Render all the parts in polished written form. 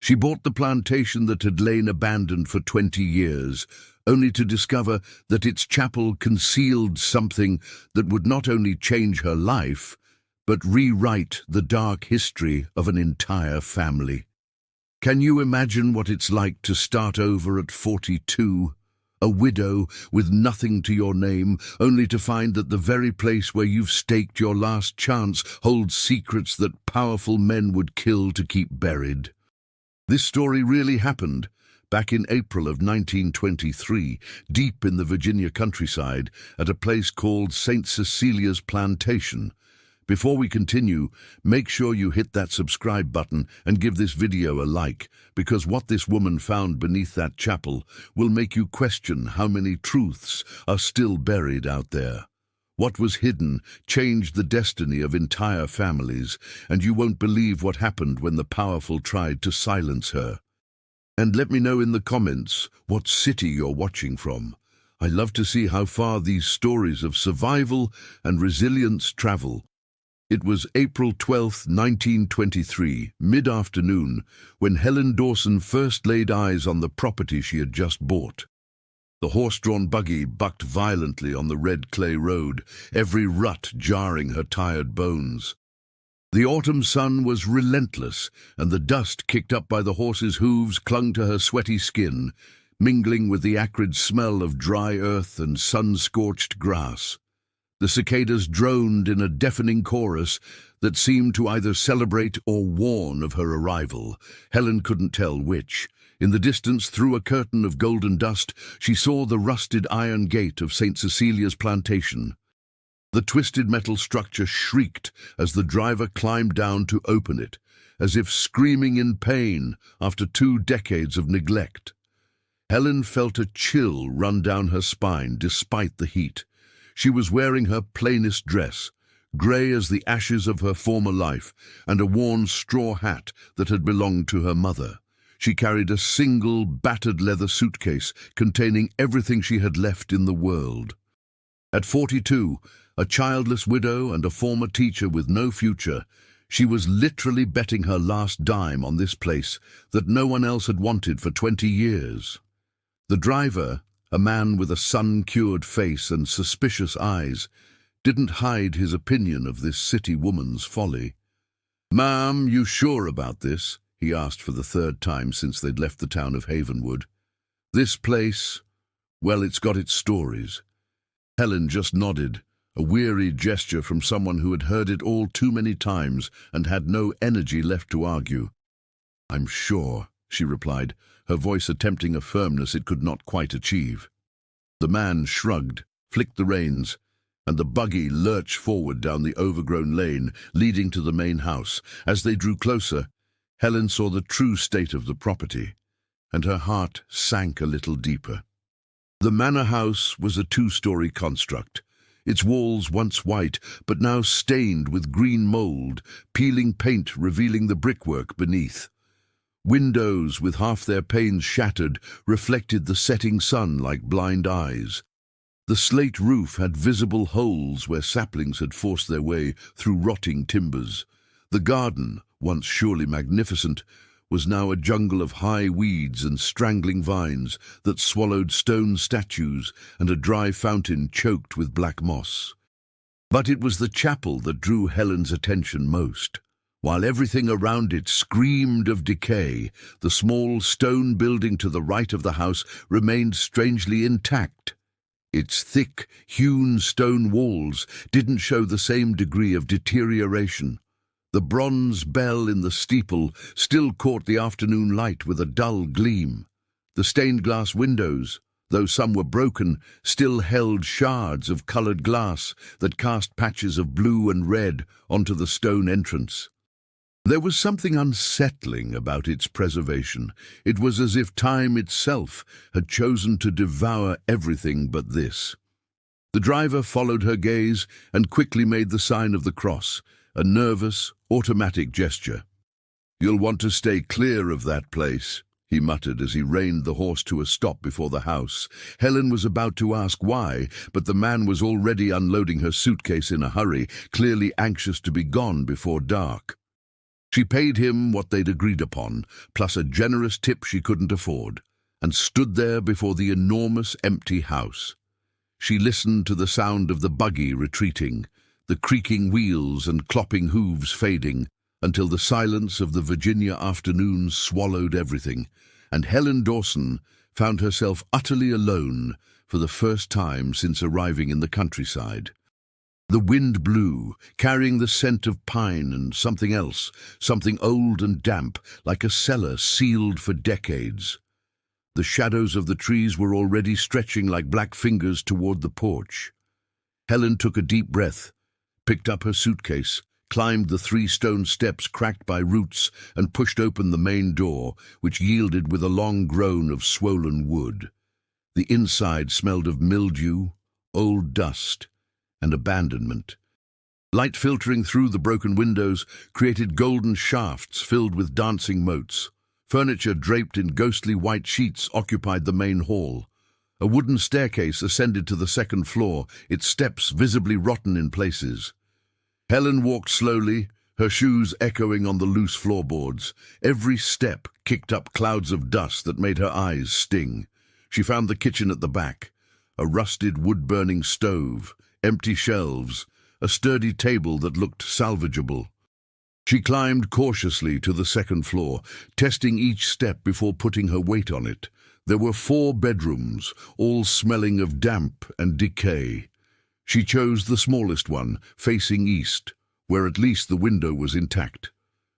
She bought the plantation that had lain abandoned for 20 years, only to discover that its chapel concealed something that would not only change her life, but rewrite the dark history of an entire family. Can you imagine what it's like to start over at 42? A widow with nothing to your name, only to find that the very place where you've staked your last chance holds secrets that powerful men would kill to keep buried. This story really happened back in April of 1923, deep in the Virginia countryside, at a place called St. Cecilia's Plantation. Before we continue, make sure you hit that subscribe button and give this video a like, because what this woman found beneath that chapel will make you question how many truths are still buried out there. What was hidden changed the destiny of entire families, and you won't believe what happened when the powerful tried to silence her. And let me know in the comments what city you're watching from. I love to see how far these stories of survival and resilience travel. It was April 12, 1923, mid-afternoon, when Helen Dawson first laid eyes on the property she had just bought. The horse-drawn buggy bucked violently on the red clay road, every rut jarring her tired bones. The autumn sun was relentless, and the dust kicked up by the horse's hooves clung to her sweaty skin, mingling with the acrid smell of dry earth and sun-scorched grass. The cicadas droned in a deafening chorus that seemed to either celebrate or warn of her arrival. Helen couldn't tell which. In the distance, through a curtain of golden dust, she saw the rusted iron gate of St. Cecilia's plantation. The twisted metal structure shrieked as the driver climbed down to open it, as if screaming in pain after 2 decades of neglect. Helen felt a chill run down her spine despite the heat. She was wearing her plainest dress, grey as the ashes of her former life, and a worn straw hat that had belonged to her mother. She carried a single, battered leather suitcase containing everything she had left in the world. At 42, a childless widow and a former teacher with no future, she was literally betting her last dime on this place that no one else had wanted for 20 years. The driver, a man with a sun-cured face and suspicious eyes, didn't hide his opinion of this city woman's folly. "Ma'am, you sure about this?" he asked for the 3rd time since they'd left the town of Havenwood. "This place, well, it's got its stories." Helen just nodded, a weary gesture from someone who had heard it all too many times and had no energy left to argue. "I'm sure," she replied, her voice attempting a firmness it could not quite achieve. The man shrugged, flicked the reins, and the buggy lurched forward down the overgrown lane leading to the main house. As they drew closer, Helen saw the true state of the property, and her heart sank a little deeper. The manor house was a 2-story construct, its walls once white, but now stained with green mold, peeling paint revealing the brickwork beneath. Windows, with half their panes shattered, reflected the setting sun like blind eyes. The slate roof had visible holes where saplings had forced their way through rotting timbers. The garden, once surely magnificent, was now a jungle of high weeds and strangling vines that swallowed stone statues and a dry fountain choked with black moss. But it was the chapel that drew Helen's attention most. While everything around it screamed of decay, the small stone building to the right of the house remained strangely intact. Its thick, hewn stone walls didn't show the same degree of deterioration. The bronze bell in the steeple still caught the afternoon light with a dull gleam. The stained glass windows, though some were broken, still held shards of coloured glass that cast patches of blue and red onto the stone entrance. There was something unsettling about its preservation. It was as if time itself had chosen to devour everything but this. The driver followed her gaze and quickly made the sign of the cross, a nervous, automatic gesture. "You'll want to stay clear of that place," he muttered as he reined the horse to a stop before the house. Helen was about to ask why, but the man was already unloading her suitcase in a hurry, clearly anxious to be gone before dark. She paid him what they'd agreed upon, plus a generous tip she couldn't afford, and stood there before the enormous empty house. She listened to the sound of the buggy retreating, the creaking wheels and clopping hooves fading, until the silence of the Virginia afternoon swallowed everything, and Helen Dawson found herself utterly alone for the first time since arriving in the countryside. The wind blew, carrying the scent of pine and something else, something old and damp, like a cellar sealed for decades. The shadows of the trees were already stretching like black fingers toward the porch. Helen took a deep breath, picked up her suitcase, climbed the 3 stone steps cracked by roots, and pushed open the main door, which yielded with a long groan of swollen wood. The inside smelled of mildew, old dust, and abandonment. Light filtering through the broken windows created golden shafts filled with dancing motes. Furniture draped in ghostly white sheets occupied the main hall. A wooden staircase ascended to the 2nd floor, its steps visibly rotten in places. Helen walked slowly, her shoes echoing on the loose floorboards. Every step kicked up clouds of dust that made her eyes sting. She found the kitchen at the back, a rusted wood-burning stove, empty shelves, a sturdy table that looked salvageable. She climbed cautiously to the 2nd floor, testing each step before putting her weight on it. There were 4 bedrooms, all smelling of damp and decay. She chose the smallest one, facing east, where at least the window was intact.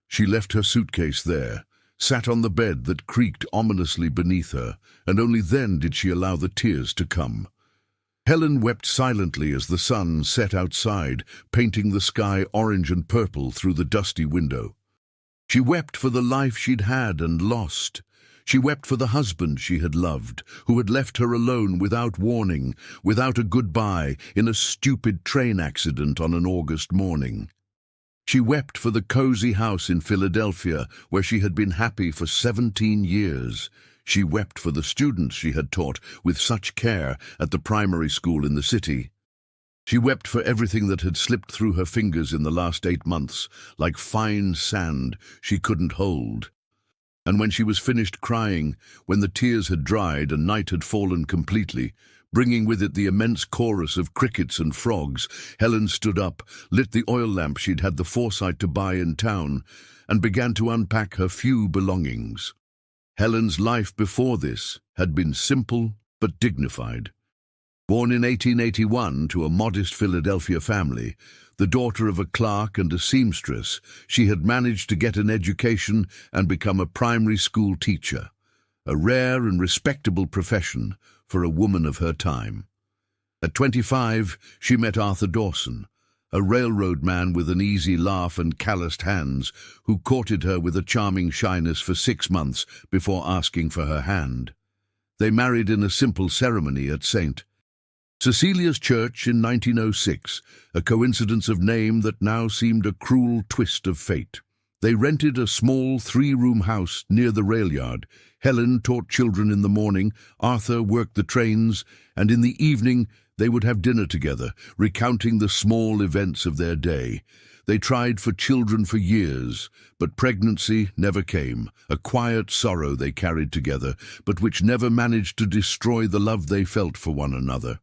She left her suitcase there, sat on the bed that creaked ominously beneath her, and only then did she allow the tears to come. Helen wept silently as the sun set outside, painting the sky orange and purple through the dusty window. She wept for the life she'd had and lost. She wept for the husband she had loved, who had left her alone without warning, without a goodbye, in a stupid train accident on an August morning. She wept for the cozy house in Philadelphia, where she had been happy for 17 years. She wept for the students she had taught with such care at the primary school in the city. She wept for everything that had slipped through her fingers in the last 8 months, like fine sand she couldn't hold. And when she was finished crying, when the tears had dried and night had fallen completely, bringing with it the immense chorus of crickets and frogs, Helen stood up, lit the oil lamp she'd had the foresight to buy in town, and began to unpack her few belongings. Helen's life before this had been simple but dignified. Born in 1881 to a modest Philadelphia family, the daughter of a clerk and a seamstress, she had managed to get an education and become a primary school teacher, a rare and respectable profession for a woman of her time. At 25, she met Arthur Dawson, a railroad man with an easy laugh and calloused hands, who courted her with a charming shyness for 6 months before asking for her hand. They married in a simple ceremony at St. Cecilia's church in 1906, a coincidence of name that now seemed a cruel twist of fate. They rented a small 3-room house near the rail yard. Helen taught children in the morning, Arthur worked the trains, and in the evening they would have dinner together, recounting the small events of their day. They tried for children for years, but pregnancy never came, a quiet sorrow they carried together, but which never managed to destroy the love they felt for one another.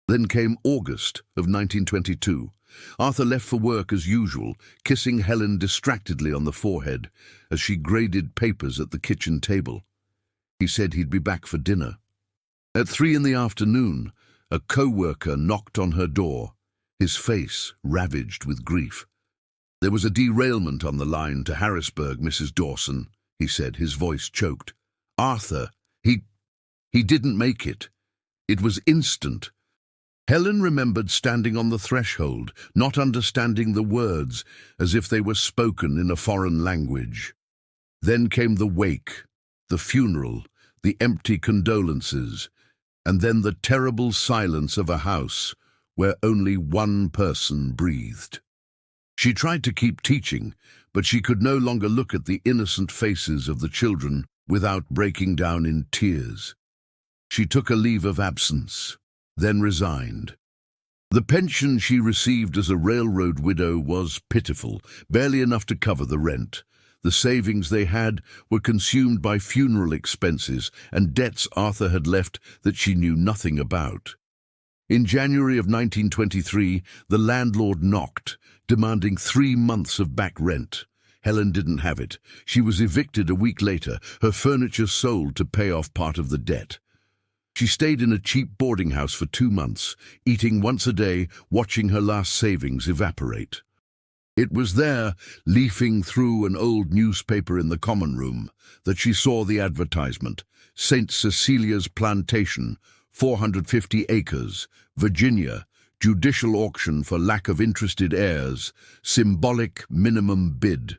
Then came August of 1922. Arthur left for work as usual, kissing Helen distractedly on the forehead as she graded papers at the kitchen table. He said he'd be back for dinner. At 3 in the afternoon, a co-worker knocked on her door, his face ravaged with grief. "There was a derailment on the line to Harrisburg, Mrs. Dawson," he said, his voice choked. "Arthur, he didn't make it. It was instant." Helen remembered standing on the threshold, not understanding the words, as if they were spoken in a foreign language. Then came the wake, the funeral, the empty condolences, and then the terrible silence of a house where only one person breathed. She tried to keep teaching, but she could no longer look at the innocent faces of the children without breaking down in tears. She took a leave of absence, then resigned. The pension she received as a railroad widow was pitiful, barely enough to cover the rent. The savings they had were consumed by funeral expenses and debts Arthur had left that she knew nothing about. In January of 1923, the landlord knocked, demanding 3 months of back rent. Helen didn't have it. She was evicted a week later, her furniture sold to pay off part of the debt. She stayed in a cheap boarding house for 2 months, eating once a day, watching her last savings evaporate. It was there, leafing through an old newspaper in the common room, that she saw the advertisement. St. Cecilia's Plantation, 450 acres, Virginia, judicial auction for lack of interested heirs, symbolic minimum bid.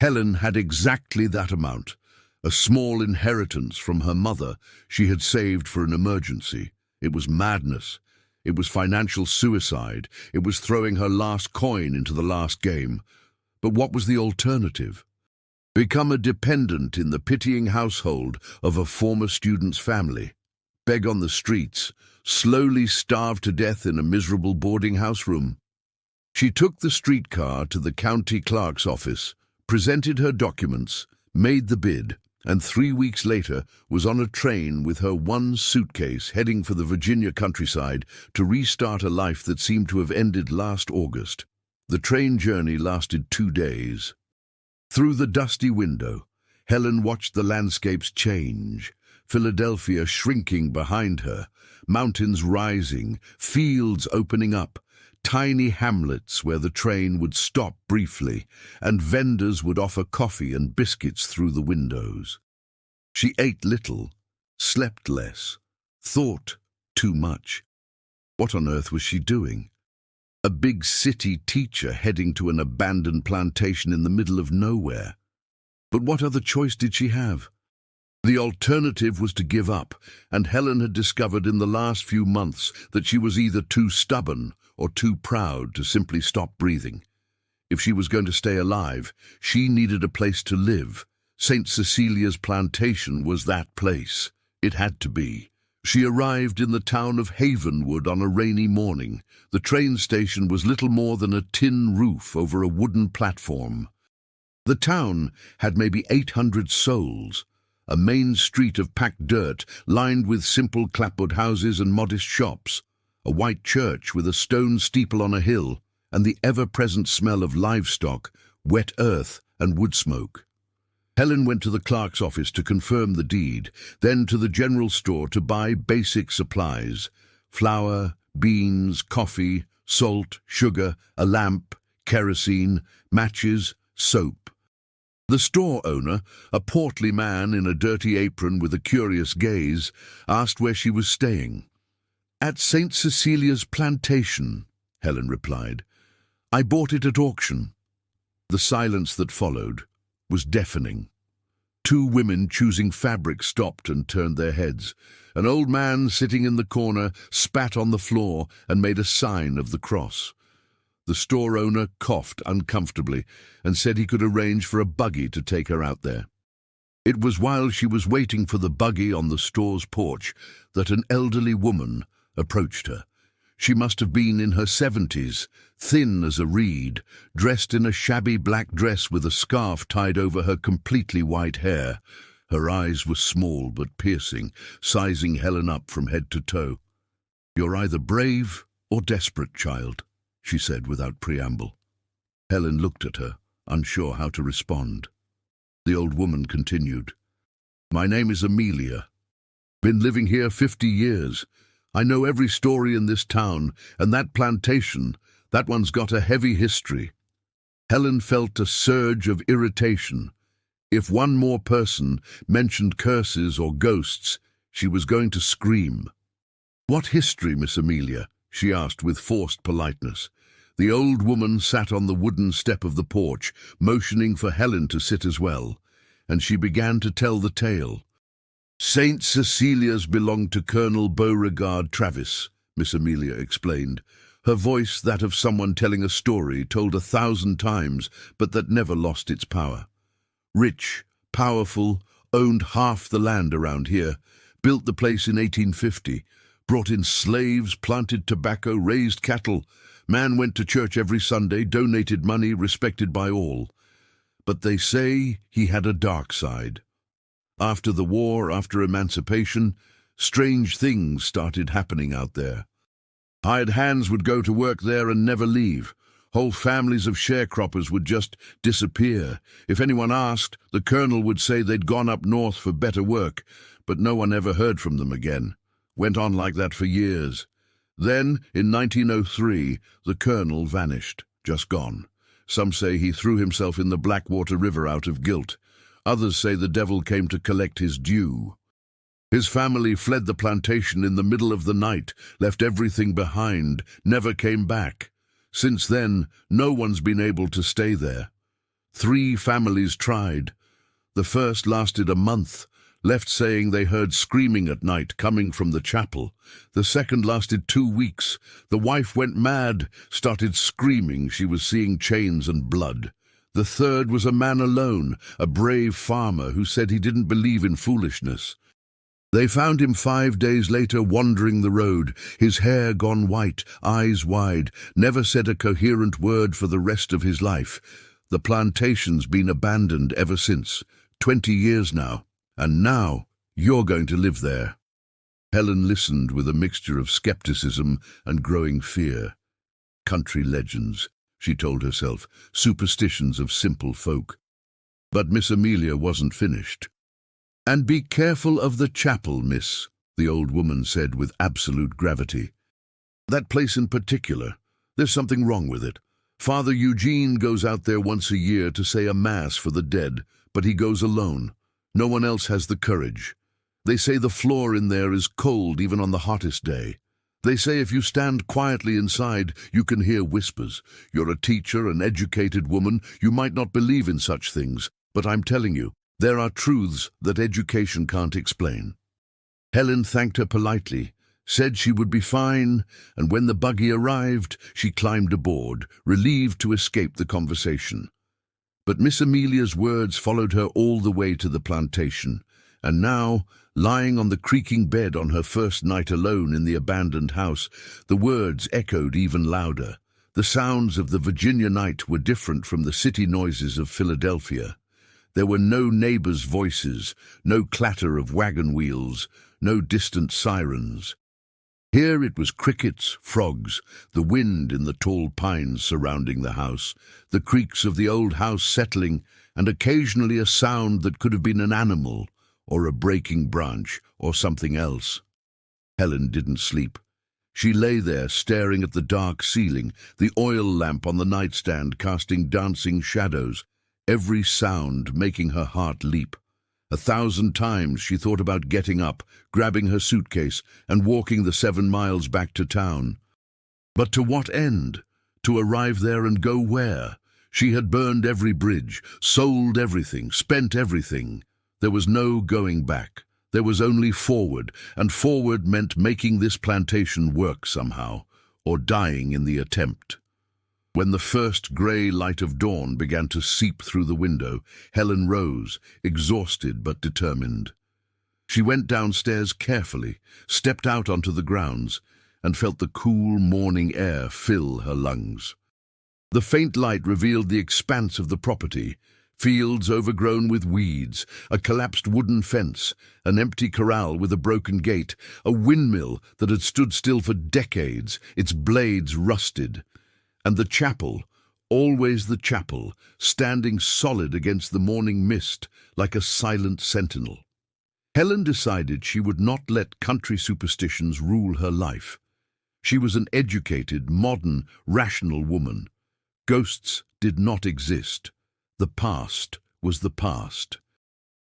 Helen had exactly that amount, a small inheritance from her mother she had saved for an emergency. It was madness. It was financial suicide. It was throwing her last coin into the last game. But what was the alternative? Become a dependent in the pitying household of a former student's family, beg on the streets, slowly starve to death in a miserable boarding house room. She took the streetcar to the county clerk's office, presented her documents, made the bid, and 3 weeks later was on a train with her one suitcase heading for the Virginia countryside to restart a life that seemed to have ended last August. The train journey lasted 2 days. Through the dusty window, Helen watched the landscapes change, Philadelphia shrinking behind her, mountains rising, fields opening up, tiny hamlets where the train would stop briefly, and vendors would offer coffee and biscuits through the windows. She ate little, slept less, thought too much. What on earth was she doing? A big city teacher heading to an abandoned plantation in the middle of nowhere. But what other choice did she have? The alternative was to give up, and Helen had discovered in the last few months that she was either too stubborn or too proud to simply stop breathing. If she was going to stay alive, she needed a place to live. St. Cecilia's Plantation was that place. It had to be. She arrived in the town of Havenwood on a rainy morning. The train station was little more than a tin roof over a wooden platform. The town had maybe 800 souls. A main street of packed dirt, lined with simple clapboard houses and modest shops. A white church with a stone steeple on a hill, and the ever-present smell of livestock, wet earth and wood smoke. Helen went to the clerk's office to confirm the deed, then to the general store to buy basic supplies: flour, beans, coffee, salt, sugar, a lamp, kerosene, matches, soap. The store owner, a portly man in a dirty apron with a curious gaze, asked where she was staying. "At St. Cecilia's Plantation," Helen replied. "I bought it at auction." The silence that followed was deafening. 2 women choosing fabric stopped and turned their heads. An old man sitting in the corner spat on the floor and made a sign of the cross. The store owner coughed uncomfortably and said he could arrange for a buggy to take her out there. It was while she was waiting for the buggy on the store's porch that an elderly woman approached her. She must have been in her 70s, thin as a reed, dressed in a shabby black dress with a scarf tied over her completely white hair. Her eyes were small but piercing, sizing Helen up from head to toe. "You're either brave or desperate, child," she said without preamble. Helen looked at her, unsure how to respond. The old woman continued. "My name is Amelia. Been living here 50 years. I know every story in this town, and that plantation, that one's got a heavy history." Helen felt a surge of irritation. If one more person mentioned curses or ghosts, she was going to scream. "What history, Miss Amelia?" she asked with forced politeness. The old woman sat on the wooden step of the porch, motioning for Helen to sit as well, and she began to tell the tale. "St. Cecilia's belonged to Colonel Beauregard Travis," Miss Amelia explained, her voice that of someone telling a story told 1,000 times, but that never lost its power. "Rich, powerful, owned half the land around here, built the place in 1850, brought in slaves, planted tobacco, raised cattle. Man went to church every Sunday, donated money, respected by all. But they say he had a dark side. After the war, after emancipation, strange things started happening out there. Hired hands would go to work there and never leave. Whole families of sharecroppers would just disappear. If anyone asked, the colonel would say they'd gone up north for better work, but no one ever heard from them again. Went on like that for years. Then, in 1903, the colonel vanished, just gone. Some say he threw himself in the Blackwater River out of guilt. Others say the devil came to collect his due. His family fled the plantation in the middle of the night, left everything behind, never came back. Since then, no one's been able to stay there. 3 families tried. The first lasted a month, left saying they heard screaming at night coming from the chapel. The second lasted 2 weeks. The wife went mad, started screaming she was seeing chains and blood. The third was a man alone, a brave farmer who said he didn't believe in foolishness. They found him 5 days later wandering the road, his hair gone white, eyes wide, never said a coherent word for the rest of his life. The plantation's been abandoned ever since, 20 years now, and now you're going to live there. Helen listened with a mixture of skepticism and growing fear. Country legends, she told herself, superstitions of simple folk. But Miss Amelia wasn't finished. "And be careful of the chapel, miss," the old woman said with absolute gravity. "That place in particular, there's something wrong with it. Father Eugene goes out there once a year to say a mass for the dead, but he goes alone. No one else has the courage. They say the floor in there is cold even on the hottest day. They say if you stand quietly inside, you can hear whispers. You're a teacher, an educated woman, you might not believe in such things, but I'm telling you, there are truths that education can't explain." Helen thanked her politely, said she would be fine, and when the buggy arrived, she climbed aboard, relieved to escape the conversation. But Miss Amelia's words followed her all the way to the plantation, and now, lying on the creaking bed on her first night alone in the abandoned house, the words echoed even louder. The sounds of the Virginia night were different from the city noises of Philadelphia. There were no neighbors' voices, no clatter of wagon wheels, no distant sirens. Here it was crickets, frogs, the wind in the tall pines surrounding the house, the creaks of the old house settling, and occasionally a sound that could have been an animal, or a breaking branch, or something else. Helen didn't sleep. She lay there staring at the dark ceiling, the oil lamp on the nightstand casting dancing shadows, every sound making her heart leap. 1,000 times she thought about getting up, grabbing her suitcase, and walking the 7 miles back to town. But to what end? To arrive there and go where? She had burned every bridge, sold everything, spent everything. There was no going back. There was only forward, and forward meant making this plantation work somehow, or dying in the attempt. When the first grey light of dawn began to seep through the window, Helen rose, exhausted but determined. She went downstairs carefully, stepped out onto the grounds, and felt the cool morning air fill her lungs. The faint light revealed the expanse of the property, fields overgrown with weeds, a collapsed wooden fence, an empty corral with a broken gate, a windmill that had stood still for decades, its blades rusted, and the chapel, always the chapel, standing solid against the morning mist like a silent sentinel. Helen decided she would not let country superstitions rule her life. She was an educated, modern, rational woman. Ghosts did not exist. The past was the past.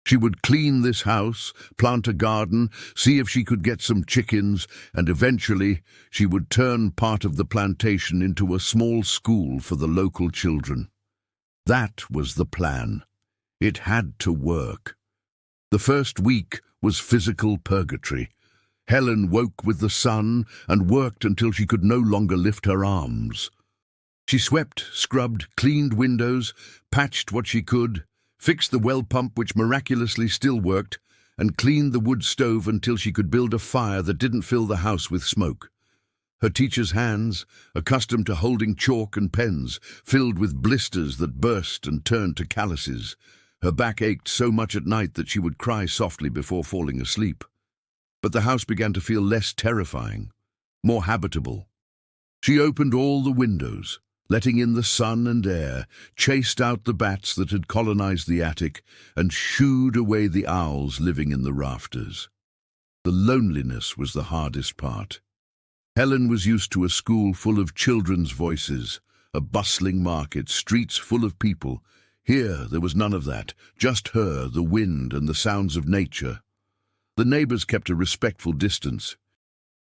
She would clean this house, plant a garden, see if she could get some chickens, and eventually she would turn part of the plantation into a small school for the local children. That was the plan. It had to work. The first week was physical purgatory. Helen woke with the sun and worked until she could no longer lift her arms. She swept, scrubbed, cleaned windows, patched what she could, fixed the well pump which miraculously still worked, and cleaned the wood stove until she could build a fire that didn't fill the house with smoke. Her teacher's hands, accustomed to holding chalk and pens, filled with blisters that burst and turned to calluses. Her back ached so much at night that she would cry softly before falling asleep. But the house began to feel less terrifying, more habitable. She opened all the windows, letting in the sun and air, chased out the bats that had colonized the attic, and shooed away the owls living in the rafters. The loneliness was the hardest part. Helen was used to a school full of children's voices, a bustling market, streets full of people. Here there was none of that, just her, the wind, and the sounds of nature. The neighbors kept a respectful distance.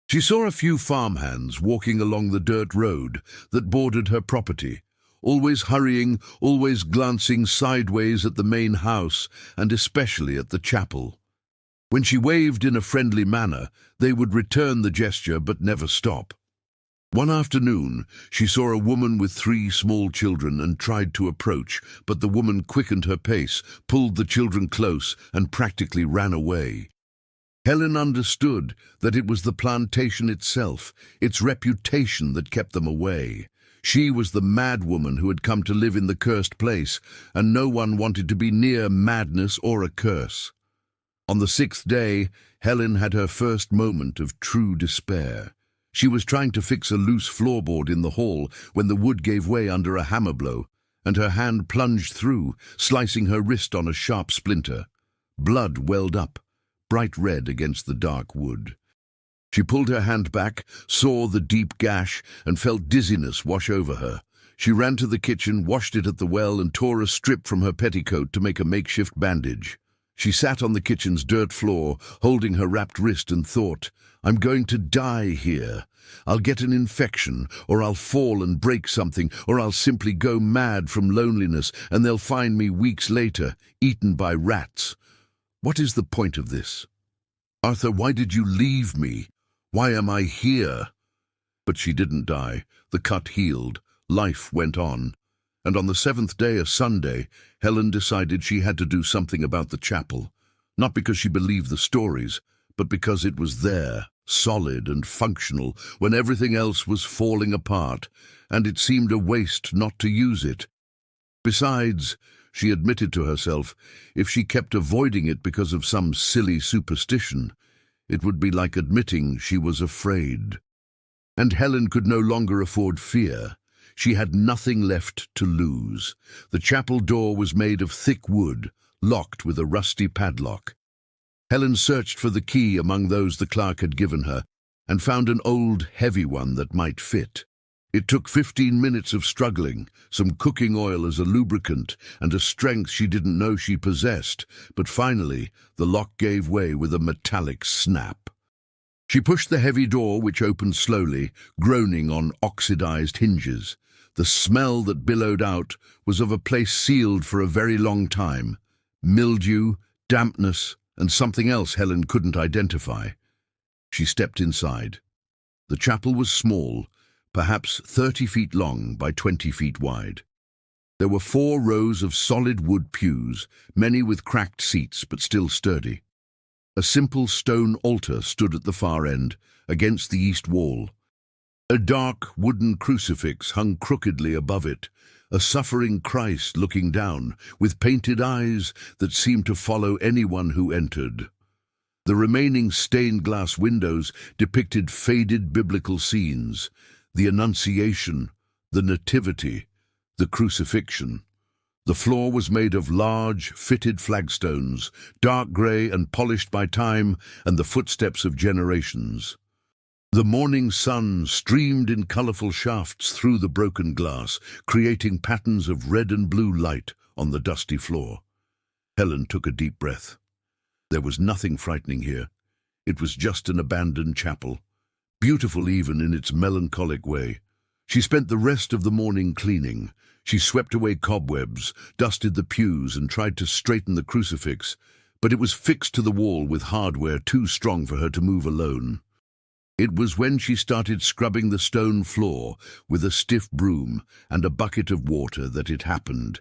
She saw a few farmhands walking along the dirt road that bordered her property, always hurrying, always glancing sideways at the main house, and especially at the chapel. When she waved in a friendly manner, they would return the gesture but never stop. One afternoon, she saw a woman with 3 small children and tried to approach, but the woman quickened her pace, pulled the children close, and practically ran away. Helen understood that it was the plantation itself, its reputation that kept them away. She was the mad woman who had come to live in the cursed place, and no one wanted to be near madness or a curse. On the 6th day, Helen had her first moment of true despair. She was trying to fix a loose floorboard in the hall when the wood gave way under a hammer blow, and her hand plunged through, slicing her wrist on a sharp splinter. Blood welled up, bright red against the dark wood. She pulled her hand back, saw the deep gash, and felt dizziness wash over her. She ran to the kitchen, washed it at the well, and tore a strip from her petticoat to make a makeshift bandage. She sat on the kitchen's dirt floor, holding her wrapped wrist, and thought, "I'm going to die here. I'll get an infection, or I'll fall and break something, or I'll simply go mad from loneliness, and they'll find me weeks later, eaten by rats. What is the point of this? Arthur, why did you leave me? Why am I here?" But she didn't die. The cut healed. Life went on. And on the 7th day, a Sunday, Helen decided she had to do something about the chapel. Not because she believed the stories, but because it was there, solid and functional, when everything else was falling apart, and it seemed a waste not to use it. Besides, she admitted to herself, if she kept avoiding it because of some silly superstition, it would be like admitting she was afraid. And Helen could no longer afford fear. She had nothing left to lose. The chapel door was made of thick wood, locked with a rusty padlock. Helen searched for the key among those the clerk had given her, and found an old, heavy one that might fit. It took 15 minutes of struggling, some cooking oil as a lubricant, and a strength she didn't know she possessed, but finally the lock gave way with a metallic snap. She pushed the heavy door, which opened slowly, groaning on oxidized hinges. The smell that billowed out was of a place sealed for a very long time. Mildew, dampness, and something else Helen couldn't identify. She stepped inside. The chapel was small, perhaps 30 feet long by 20 feet wide. There were 4 rows of solid wood pews, many with cracked seats but still sturdy. A simple stone altar stood at the far end, against the east wall. A dark wooden crucifix hung crookedly above it, a suffering Christ looking down, with painted eyes that seemed to follow anyone who entered. The remaining stained glass windows depicted faded biblical scenes, the Annunciation, the Nativity, the Crucifixion. The floor was made of large, fitted flagstones, dark grey and polished by time and the footsteps of generations. The morning sun streamed in colourful shafts through the broken glass, creating patterns of red and blue light on the dusty floor. Helen took a deep breath. There was nothing frightening here. It was just an abandoned chapel, beautiful even in its melancholic way. She spent the rest of the morning cleaning. She swept away cobwebs, dusted the pews, and tried to straighten the crucifix, but it was fixed to the wall with hardware too strong for her to move alone. It was when she started scrubbing the stone floor with a stiff broom and a bucket of water that it happened.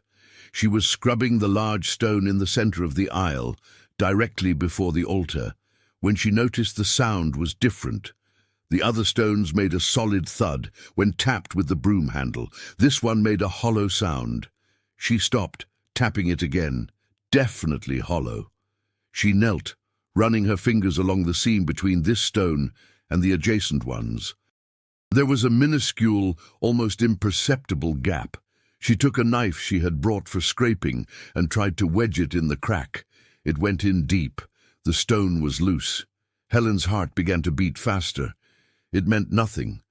She was scrubbing the large stone in the center of the aisle, directly before the altar, when she noticed the sound was different. The other stones made a solid thud when tapped with the broom handle. This one made a hollow sound. She stopped, tapping it again. Definitely hollow. She knelt, running her fingers along the seam between this stone and the adjacent ones. There was a minuscule, almost imperceptible gap. She took a knife she had brought for scraping and tried to wedge it in the crack. It went in deep. The stone was loose. Helen's heart began to beat faster. It meant nothing.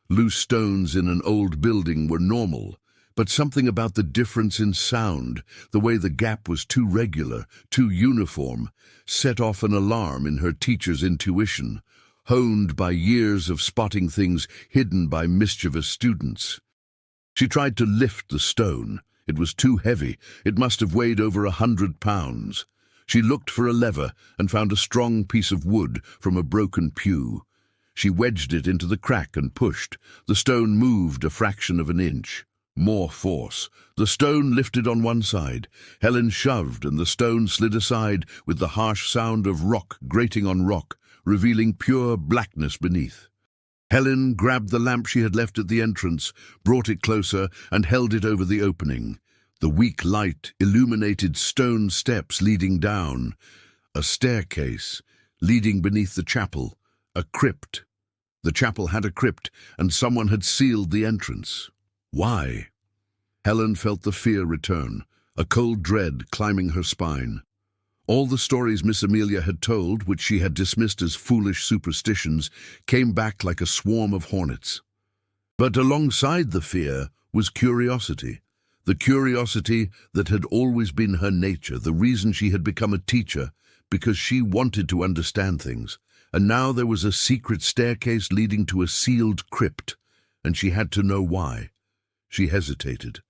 Loose stones in an old building were normal, but something about the difference in sound, the way the gap was too regular, too uniform, set off an alarm in her teacher's intuition, honed by years of spotting things hidden by mischievous students. She tried to lift the stone. It was too heavy. It must have weighed over 100 pounds. She looked for a lever and found a strong piece of wood from a broken pew. She wedged it into the crack and pushed. The stone moved a fraction of an inch. More force. The stone lifted on one side. Helen shoved, and the stone slid aside with the harsh sound of rock grating on rock, revealing pure blackness beneath. Helen grabbed the lamp she had left at the entrance, brought it closer, and held it over the opening. The weak light illuminated stone steps leading down. A staircase leading beneath the chapel. A crypt. The chapel had a crypt, and someone had sealed the entrance. Why? Helen felt the fear return, a cold dread climbing her spine. All the stories Miss Amelia had told, which she had dismissed as foolish superstitions, came back like a swarm of hornets. But alongside the fear was curiosity. The curiosity that had always been her nature, the reason she had become a teacher, because she wanted to understand things. And now there was a secret staircase leading to a sealed crypt, and she had to know why. She hesitated.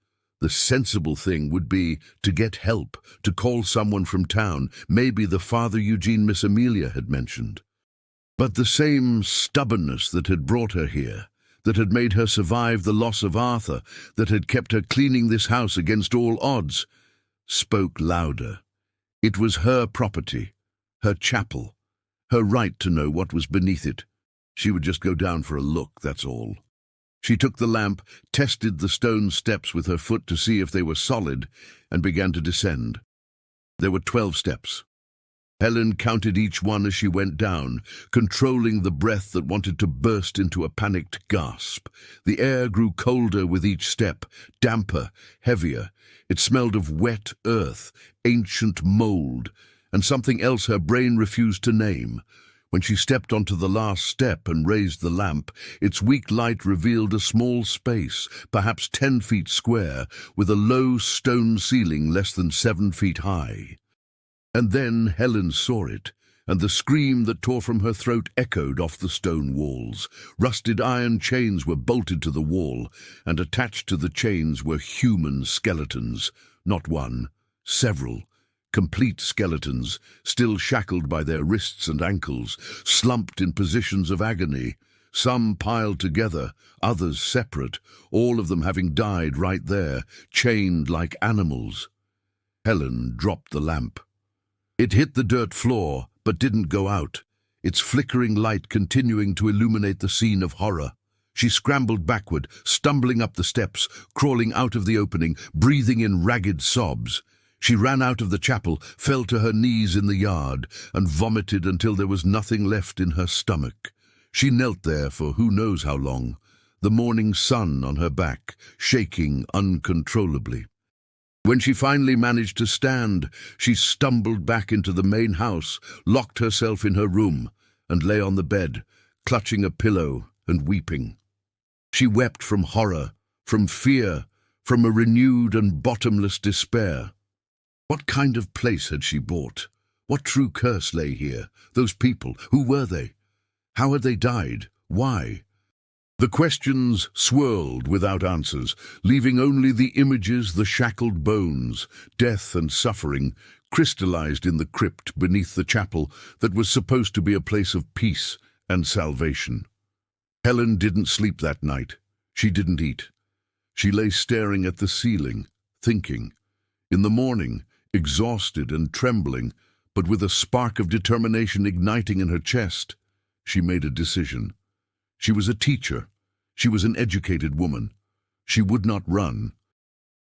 The sensible thing would be to get help, to call someone from town, maybe the Father Eugene Miss Amelia had mentioned. But the same stubbornness that had brought her here, that had made her survive the loss of Arthur, that had kept her cleaning this house against all odds, spoke louder. It was her property, her chapel, her right to know what was beneath it. She would just go down for a look, that's all. She took the lamp, tested the stone steps with her foot to see if they were solid, and began to descend. There were 12 steps. Helen counted each one as she went down, controlling the breath that wanted to burst into a panicked gasp. The air grew colder with each step, damper, heavier. It smelled of wet earth, ancient mold, and something else her brain refused to name. When she stepped onto the last step and raised the lamp, its weak light revealed a small space, perhaps 10 feet square, with a low stone ceiling less than 7 feet high. And then Helen saw it, and the scream that tore from her throat echoed off the stone walls. Rusted iron chains were bolted to the wall, and attached to the chains were human skeletons. Not one, several. Complete skeletons, still shackled by their wrists and ankles, slumped in positions of agony, some piled together, others separate, all of them having died right there, chained like animals. Helen dropped the lamp. It hit the dirt floor, but didn't go out, its flickering light continuing to illuminate the scene of horror. She scrambled backward, stumbling up the steps, crawling out of the opening, breathing in ragged sobs. She ran out of the chapel, fell to her knees in the yard, and vomited until there was nothing left in her stomach. She knelt there for who knows how long, the morning sun on her back, shaking uncontrollably. When she finally managed to stand, she stumbled back into the main house, locked herself in her room, and lay on the bed, clutching a pillow and weeping. She wept from horror, from fear, from a renewed and bottomless despair. What kind of place had she bought? What true curse lay here? Those people, who were they? How had they died? Why? The questions swirled without answers, leaving only the images, the shackled bones, death and suffering, crystallized in the crypt beneath the chapel that was supposed to be a place of peace and salvation. Helen didn't sleep that night. She didn't eat. She lay staring at the ceiling, thinking. In the morning, exhausted and trembling, but with a spark of determination igniting in her chest, she made a decision. She was a teacher. She was an educated woman. She would not run.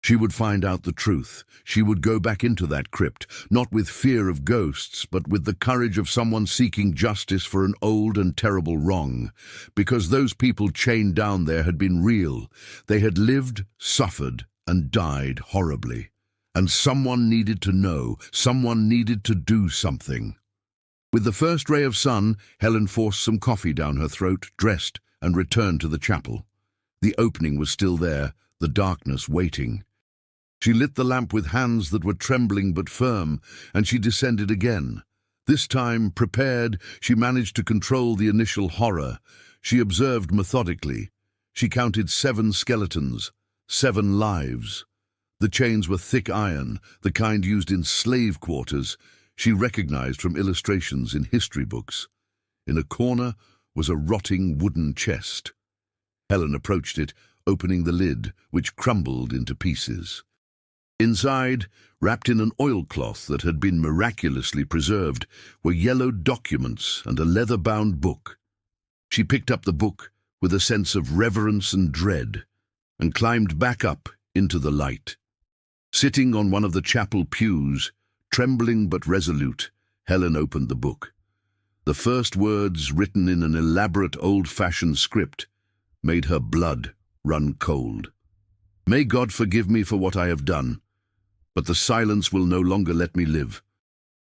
She would find out the truth. She would go back into that crypt, not with fear of ghosts, but with the courage of someone seeking justice for an old and terrible wrong. Because those people chained down there had been real. They had lived, suffered, and died horribly. And someone needed to know. Someone needed to do something. With the first ray of sun, Helen forced some coffee down her throat, dressed, and returned to the chapel. The opening was still there, the darkness waiting. She lit the lamp with hands that were trembling but firm, and she descended again. This time, prepared, she managed to control the initial horror. She observed methodically. She counted 7 skeletons, 7 lives. The chains were thick iron, the kind used in slave quarters, she recognized from illustrations in history books. In a corner was a rotting wooden chest. Helen approached it, opening the lid, which crumbled into pieces. Inside, wrapped in an oilcloth that had been miraculously preserved, were yellowed documents and a leather-bound book. She picked up the book with a sense of reverence and dread, and climbed back up into the light. Sitting on one of the chapel pews, trembling but resolute, Helen opened the book. The first words, written in an elaborate old-fashioned script, made her blood run cold. "May God forgive me for what I have done, but the silence will no longer let me live.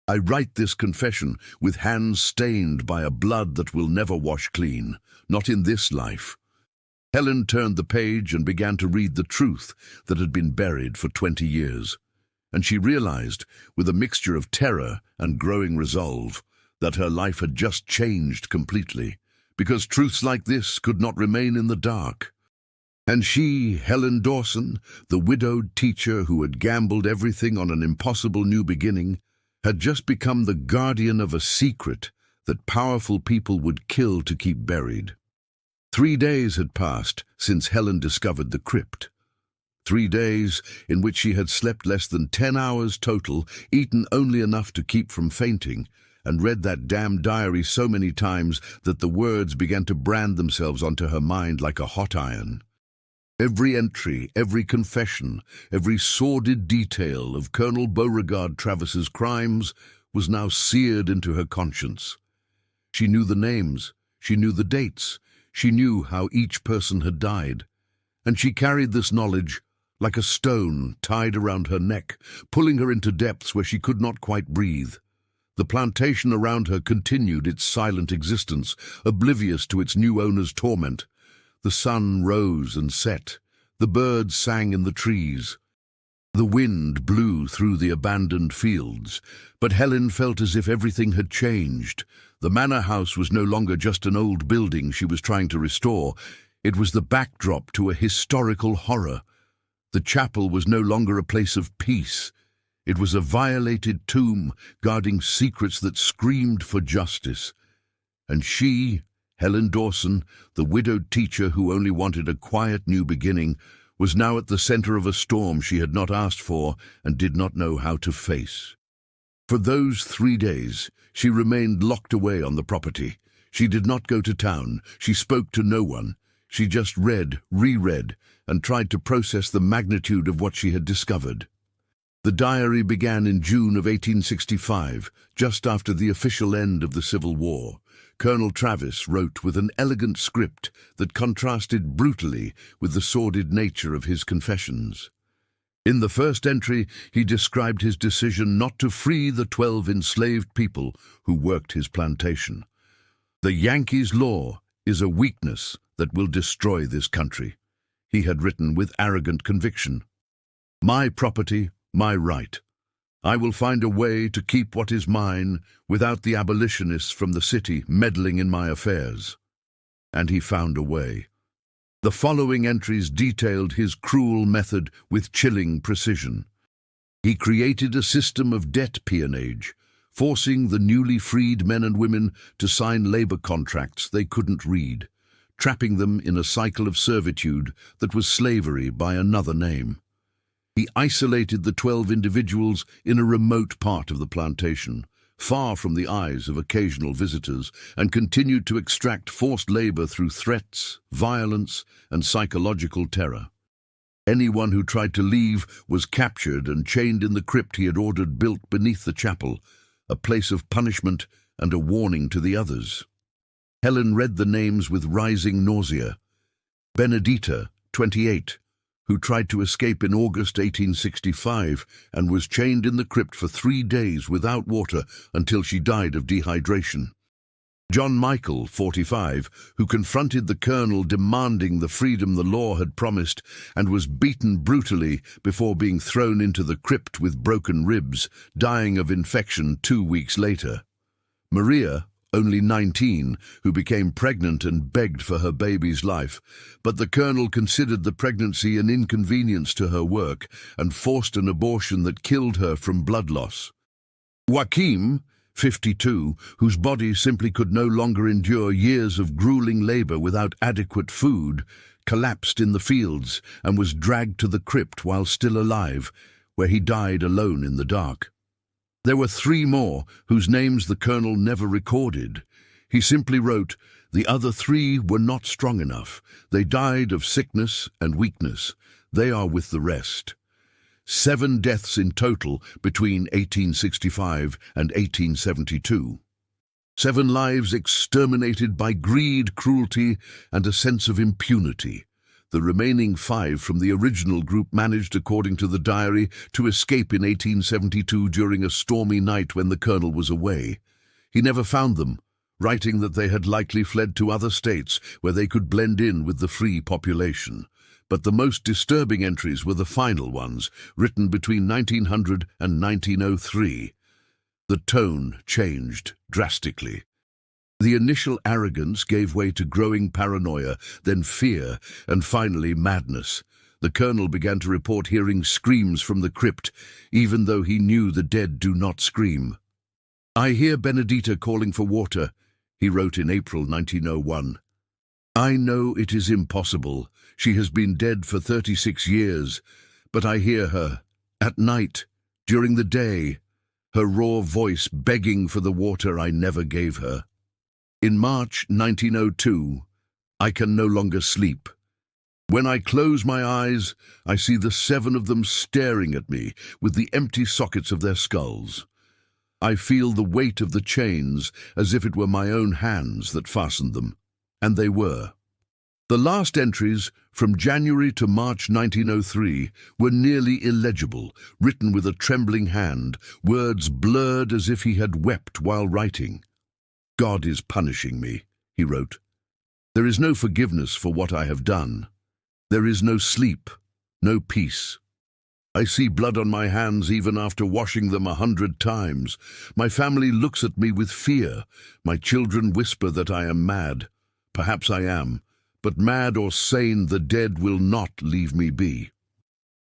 I write this confession with hands stained by a blood that will never wash clean, not in this life." Helen turned the page and began to read the truth that had been buried for 20 years. And she realized, with a mixture of terror and growing resolve, that her life had just changed completely, because truths like this could not remain in the dark. And she, Helen Dawson, the widowed teacher who had gambled everything on an impossible new beginning, had just become the guardian of a secret that powerful people would kill to keep buried. 3 days had passed since Helen discovered the crypt. 3 days in which she had slept less than 10 hours total, eaten only enough to keep from fainting, and read that damn diary so many times that the words began to brand themselves onto her mind like a hot iron. Every entry, every confession, every sordid detail of Colonel Beauregard Travis's crimes was now seared into her conscience. She knew the names, she knew the dates, she knew how each person had died, and she carried this knowledge like a stone tied around her neck, pulling her into depths where she could not quite breathe. The plantation around her continued its silent existence, oblivious to its new owner's torment. The sun rose and set. The birds sang in the trees. The wind blew through the abandoned fields. But Helen felt as if everything had changed. The manor house was no longer just an old building she was trying to restore. It was the backdrop to a historical horror. The chapel was no longer a place of peace. It was a violated tomb guarding secrets that screamed for justice. And she, Helen Dawson, the widowed teacher who only wanted a quiet new beginning, was now at the center of a storm she had not asked for and did not know how to face. For those 3 days, she remained locked away on the property. She did not go to town. She spoke to no one. She just read, reread, and tried to process the magnitude of what she had discovered. The diary began in June of 1865, just after the official end of the Civil War. Colonel Travis wrote with an elegant script that contrasted brutally with the sordid nature of his confessions. In the first entry, he described his decision not to free the 12 enslaved people who worked his plantation. "The Yankees' law is a weakness that will destroy this country," he had written with arrogant conviction. "My property, my right. I will find a way to keep what is mine without the abolitionists from the city meddling in my affairs." And he found a way. The following entries detailed his cruel method with chilling precision. He created a system of debt peonage, forcing the newly freed men and women to sign labor contracts they couldn't read, trapping them in a cycle of servitude that was slavery by another name. He isolated the 12 individuals in a remote part of the plantation, far from the eyes of occasional visitors, and continued to extract forced labor through threats, violence, and psychological terror. Anyone who tried to leave was captured and chained in the crypt he had ordered built beneath the chapel, a place of punishment and a warning to the others. Helen read the names with rising nausea. Benedita, 28, who tried to escape in August 1865 and was chained in the crypt for 3 days without water until she died of dehydration. John Michael, 45, who confronted the colonel demanding the freedom the law had promised and was beaten brutally before being thrown into the crypt with broken ribs, dying of infection 2 weeks later. Maria, only 19, who became pregnant and begged for her baby's life, but the colonel considered the pregnancy an inconvenience to her work and forced an abortion that killed her from blood loss. Joachim, 52, whose body simply could no longer endure years of grueling labor without adequate food, collapsed in the fields and was dragged to the crypt while still alive, where he died alone in the dark. There were 3 more, whose names the colonel never recorded. He simply wrote, "The other 3 were not strong enough. They died of sickness and weakness. They are with the rest." 7 deaths in total between 1865 and 1872. 7 lives exterminated by greed, cruelty, and a sense of impunity. The remaining 5 from the original group managed, according to the diary, to escape in 1872 during a stormy night when the colonel was away. He never found them, writing that they had likely fled to other states where they could blend in with the free population. But the most disturbing entries were the final ones, written between 1900 and 1903. The tone changed drastically. The initial arrogance gave way to growing paranoia, then fear, and finally madness. The colonel began to report hearing screams from the crypt, even though he knew the dead do not scream. "I hear Benedita calling for water," he wrote in April 1901. "I know it is impossible. She has been dead for 36 years, but I hear her, at night, during the day, her raw voice begging for the water I never gave her." In March 1902, "I can no longer sleep. When I close my eyes, I see the 7 of them staring at me with the empty sockets of their skulls. I feel the weight of the chains as if it were my own hands that fastened them." And they were. The last entries, from January to March 1903, were nearly illegible, written with a trembling hand, words blurred as if he had wept while writing. "God is punishing me," he wrote. "There is no forgiveness for what I have done. There is no sleep, no peace. I see blood on my hands even after washing them 100 times. My family looks at me with fear. My children whisper that I am mad. Perhaps I am, but mad or sane, the dead will not leave me be."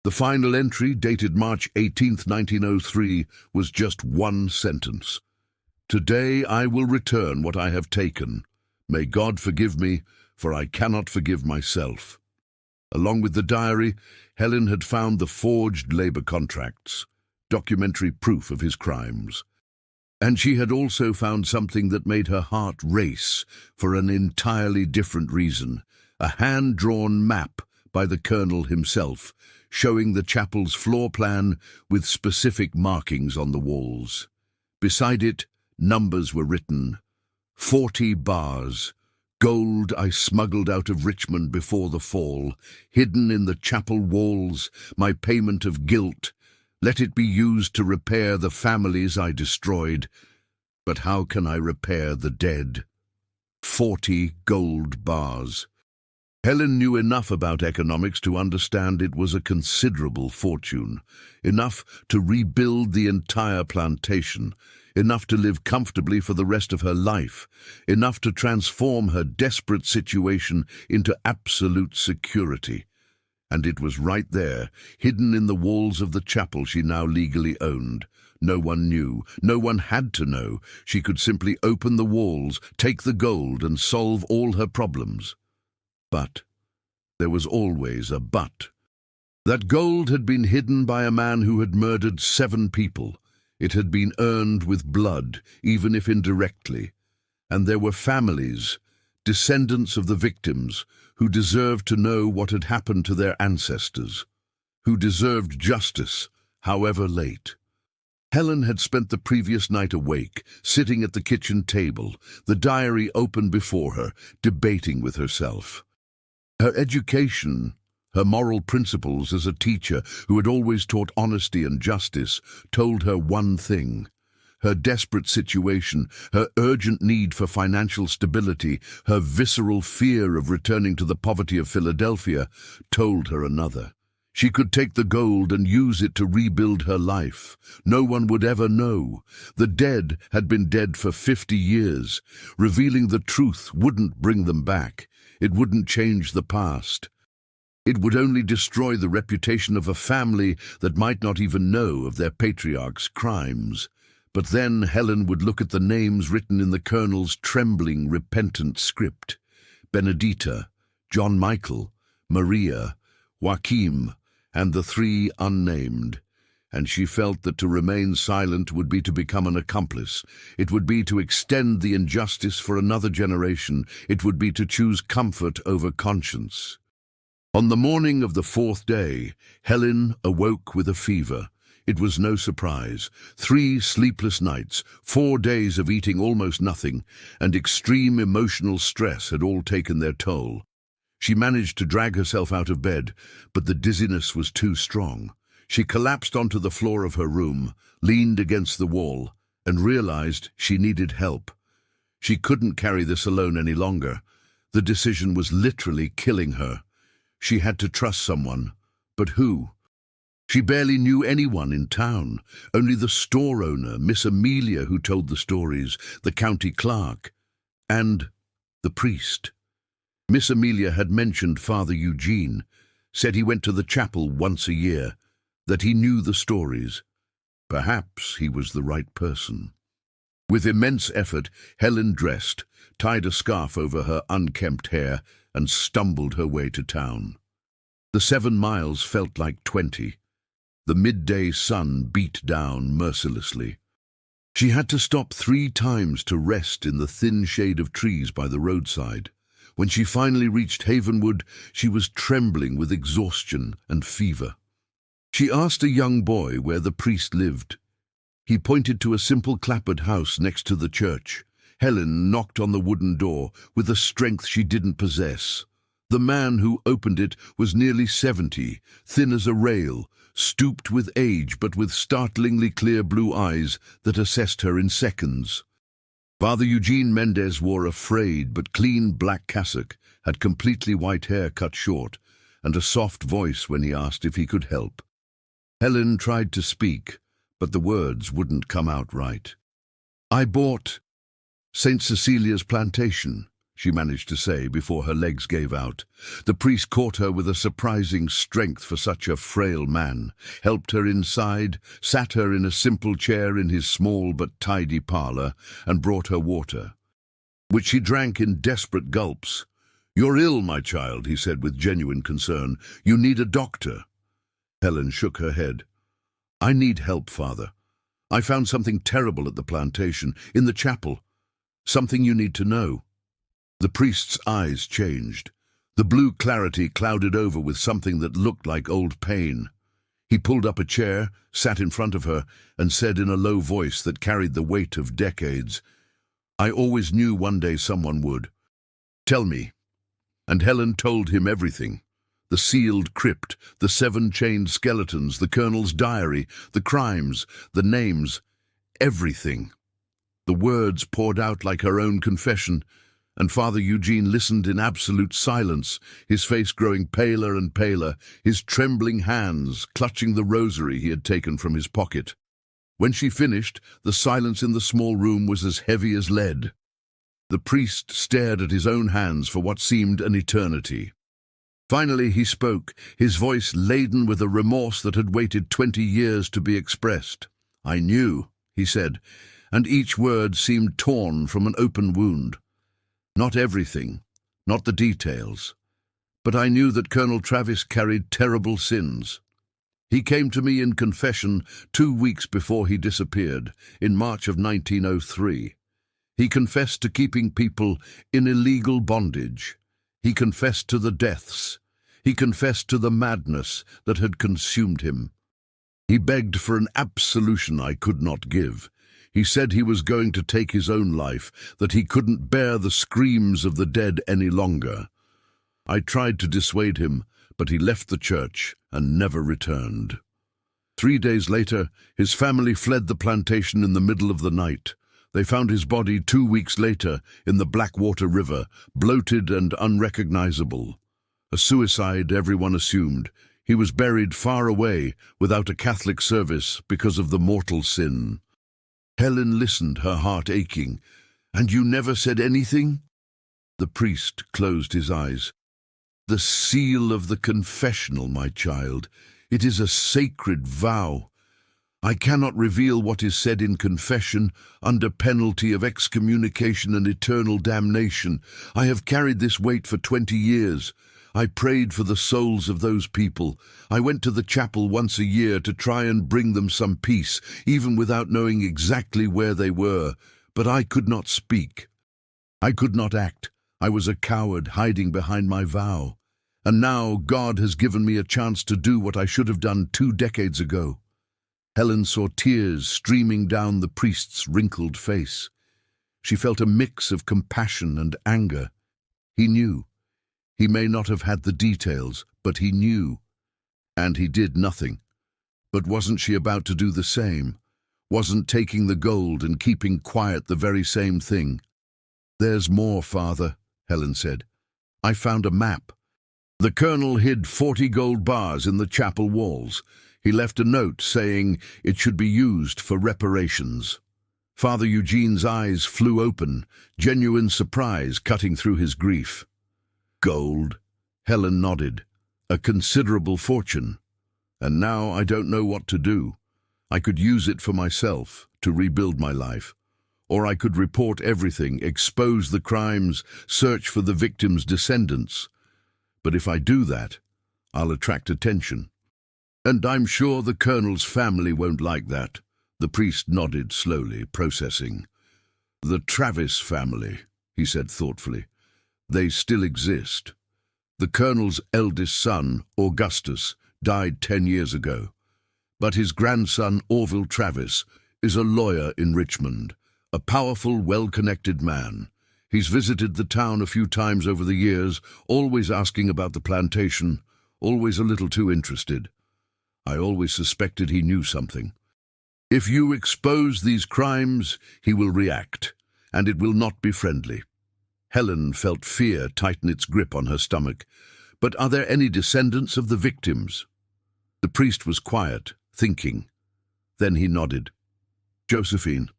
The final entry, dated March 18, 1903, was just 1 sentence. "Today I will return what I have taken. May God forgive me, for I cannot forgive myself." Along with the diary, Helen had found the forged labor contracts, documentary proof of his crimes. And she had also found something that made her heart race for an entirely different reason, a hand-drawn map by the colonel himself, showing the chapel's floor plan with specific markings on the walls. Beside it, numbers were written: 40 bars, gold I smuggled out of Richmond before the fall, hidden in the chapel walls, my payment of guilt. Let it be used to repair the families I destroyed. But how can I repair the dead? 40 gold bars. Helen knew enough about economics to understand it was a considerable fortune, enough to rebuild the entire plantation, enough to live comfortably for the rest of her life, enough to transform her desperate situation into absolute security. And it was right there, hidden in the walls of the chapel she now legally owned. No one knew, no one had to know. She could simply open the walls, take the gold, and solve all her problems. But there was always a but. That gold had been hidden by a man who had murdered 7 people. It had been earned with blood, even if indirectly, and there were families, descendants of the victims, who deserved to know what had happened to their ancestors, who deserved justice, however late. Helen had spent the previous night awake, sitting at the kitchen table, the diary open before her, debating with herself. Her education, her moral principles as a teacher who had always taught honesty and justice, told her one thing. Her desperate situation, her urgent need for financial stability, her visceral fear of returning to the poverty of Philadelphia, told her another. She could take the gold and use it to rebuild her life. No one would ever know. The dead had been dead for 50 years. Revealing the truth wouldn't bring them back. It wouldn't change the past. It would only destroy the reputation of a family that might not even know of their patriarch's crimes. But then Helen would look at the names written in the Colonel's trembling, repentant script. Benedita, John Michael, Maria, Joachim, and the three unnamed. And she felt that to remain silent would be to become an accomplice. It would be to extend the injustice for another generation. It would be to choose comfort over conscience. On the morning of the fourth day, Helen awoke with a fever. It was no surprise. 3 sleepless nights, 4 days of eating almost nothing, and extreme emotional stress had all taken their toll. She managed to drag herself out of bed, but the dizziness was too strong. She collapsed onto the floor of her room, leaned against the wall, and realized she needed help. She couldn't carry this alone any longer. The decision was literally killing her. She had to trust someone, but who? She barely knew anyone in town, only the store owner, Miss Amelia, who told the stories, the county clerk, and the priest. Miss Amelia had mentioned Father Eugene, said he went to the chapel once a year, that he knew the stories. Perhaps he was the right person. With immense effort, Helen dressed, tied a scarf over her unkempt hair, and stumbled her way to town. The 7 miles felt like 20. The midday sun beat down mercilessly. She had to stop 3 times to rest in the thin shade of trees by the roadside. When she finally reached Havenwood, she was trembling with exhaustion and fever. She asked a young boy where the priest lived. He pointed to a simple clapboard house next to the church. Helen knocked on the wooden door with a strength she didn't possess. The man who opened it was nearly 70, thin as a rail, stooped with age but with startlingly clear blue eyes that assessed her in seconds. Father Eugene Mendez wore a frayed but clean black cassock, had completely white hair cut short, and a soft voice when he asked if he could help. Helen tried to speak, but the words wouldn't come out right. "I bought St. Cecilia's plantation," she managed to say before her legs gave out. The priest caught her with a surprising strength for such a frail man, helped her inside, sat her in a simple chair in his small but tidy parlor, and brought her water, which she drank in desperate gulps. "You're ill, my child," he said with genuine concern. "You need a doctor." Helen shook her head. "I need help, Father. I found something terrible at the plantation, in the chapel. Something you need to know." The priest's eyes changed. The blue clarity clouded over with something that looked like old pain. He pulled up a chair, sat in front of her, and said in a low voice that carried the weight of decades, "I always knew one day someone would. Tell me." And Helen told him everything. The sealed crypt, the 7 chained skeletons, the Colonel's diary, the crimes, the names, everything. The words poured out like her own confession, and Father Eugene listened in absolute silence, his face growing paler and paler, his trembling hands clutching the rosary he had taken from his pocket. When she finished, the silence in the small room was as heavy as lead. The priest stared at his own hands for what seemed an eternity. Finally he spoke, his voice laden with a remorse that had waited 20 years to be expressed. "I knew," he said, and each word seemed torn from an open wound. "Not everything, not the details, but I knew that Colonel Travis carried terrible sins. He came to me in confession 2 weeks before he disappeared, in March of 1903. He confessed to keeping people in illegal bondage. He confessed to the deaths. He confessed to the madness that had consumed him. He begged for an absolution I could not give. He said he was going to take his own life, that he couldn't bear the screams of the dead any longer. I tried to dissuade him, but he left the church and never returned. 3 days later, his family fled the plantation in the middle of the night. They found his body 2 weeks later in the Blackwater River, bloated and unrecognizable. A suicide, everyone assumed. He was buried far away, without a Catholic service, because of the mortal sin. Helen listened, her heart aching. "And you never said anything?" The priest closed his eyes. "The seal of the confessional, my child. It is a sacred vow. I cannot reveal what is said in confession under penalty of excommunication and eternal damnation. I have carried this weight for 20 years. I prayed for the souls of those people. I went to the chapel once a year to try and bring them some peace, even without knowing exactly where they were. But I could not speak. I could not act. I was a coward hiding behind my vow. And now God has given me a chance to do what I should have done 2 decades ago." Helen saw tears streaming down the priest's wrinkled face. She felt a mix of compassion and anger. He knew. He may not have had the details, but he knew. And he did nothing. But wasn't she about to do the same? Wasn't taking the gold and keeping quiet the very same thing? "There's more, Father," Helen said. "I found a map. The colonel hid 40 gold bars in the chapel walls. He left a note saying it should be used for reparations." Father Eugene's eyes flew open, genuine surprise cutting through his grief. "Gold?" Helen nodded. "A considerable fortune. And now I don't know what to do. I could use it for myself, to rebuild my life. Or I could report everything, expose the crimes, search for the victims' descendants. But if I do that, I'll attract attention. And I'm sure the colonel's family won't like that." The priest nodded slowly, processing. "The Travis family," he said thoughtfully. "They still exist. The colonel's eldest son, Augustus, died 10 years ago. But his grandson, Orville Travis, is a lawyer in Richmond, a powerful, well-connected man. He's visited the town a few times over the years, always asking about the plantation, always a little too interested. I always suspected he knew something. If you expose these crimes, he will react, and it will not be friendly." Helen felt fear tighten its grip on her stomach. "But are there any descendants of the victims?" The priest was quiet, thinking. Then he nodded. "Josephine.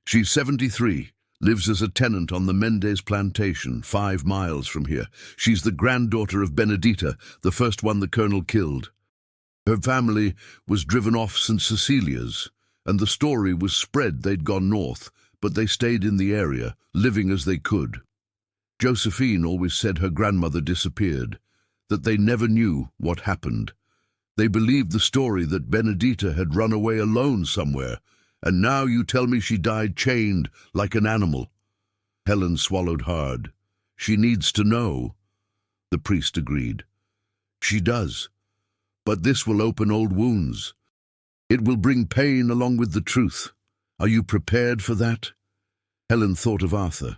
She's 73, lives as a tenant on the Mendez plantation, 5 miles from here. She's the granddaughter of Benedita, the first one the colonel killed. Her family was driven off St. Cecilia's, and the story was spread they'd gone north, but they stayed in the area, living as they could. Josephine always said her grandmother disappeared, that they never knew what happened. They believed the story that Benedita had run away alone somewhere, and now you tell me she died chained like an animal." Helen swallowed hard. "She needs to know." The priest agreed. "She does. But this will open old wounds. It will bring pain along with the truth. Are you prepared for that?" Helen thought of Arthur.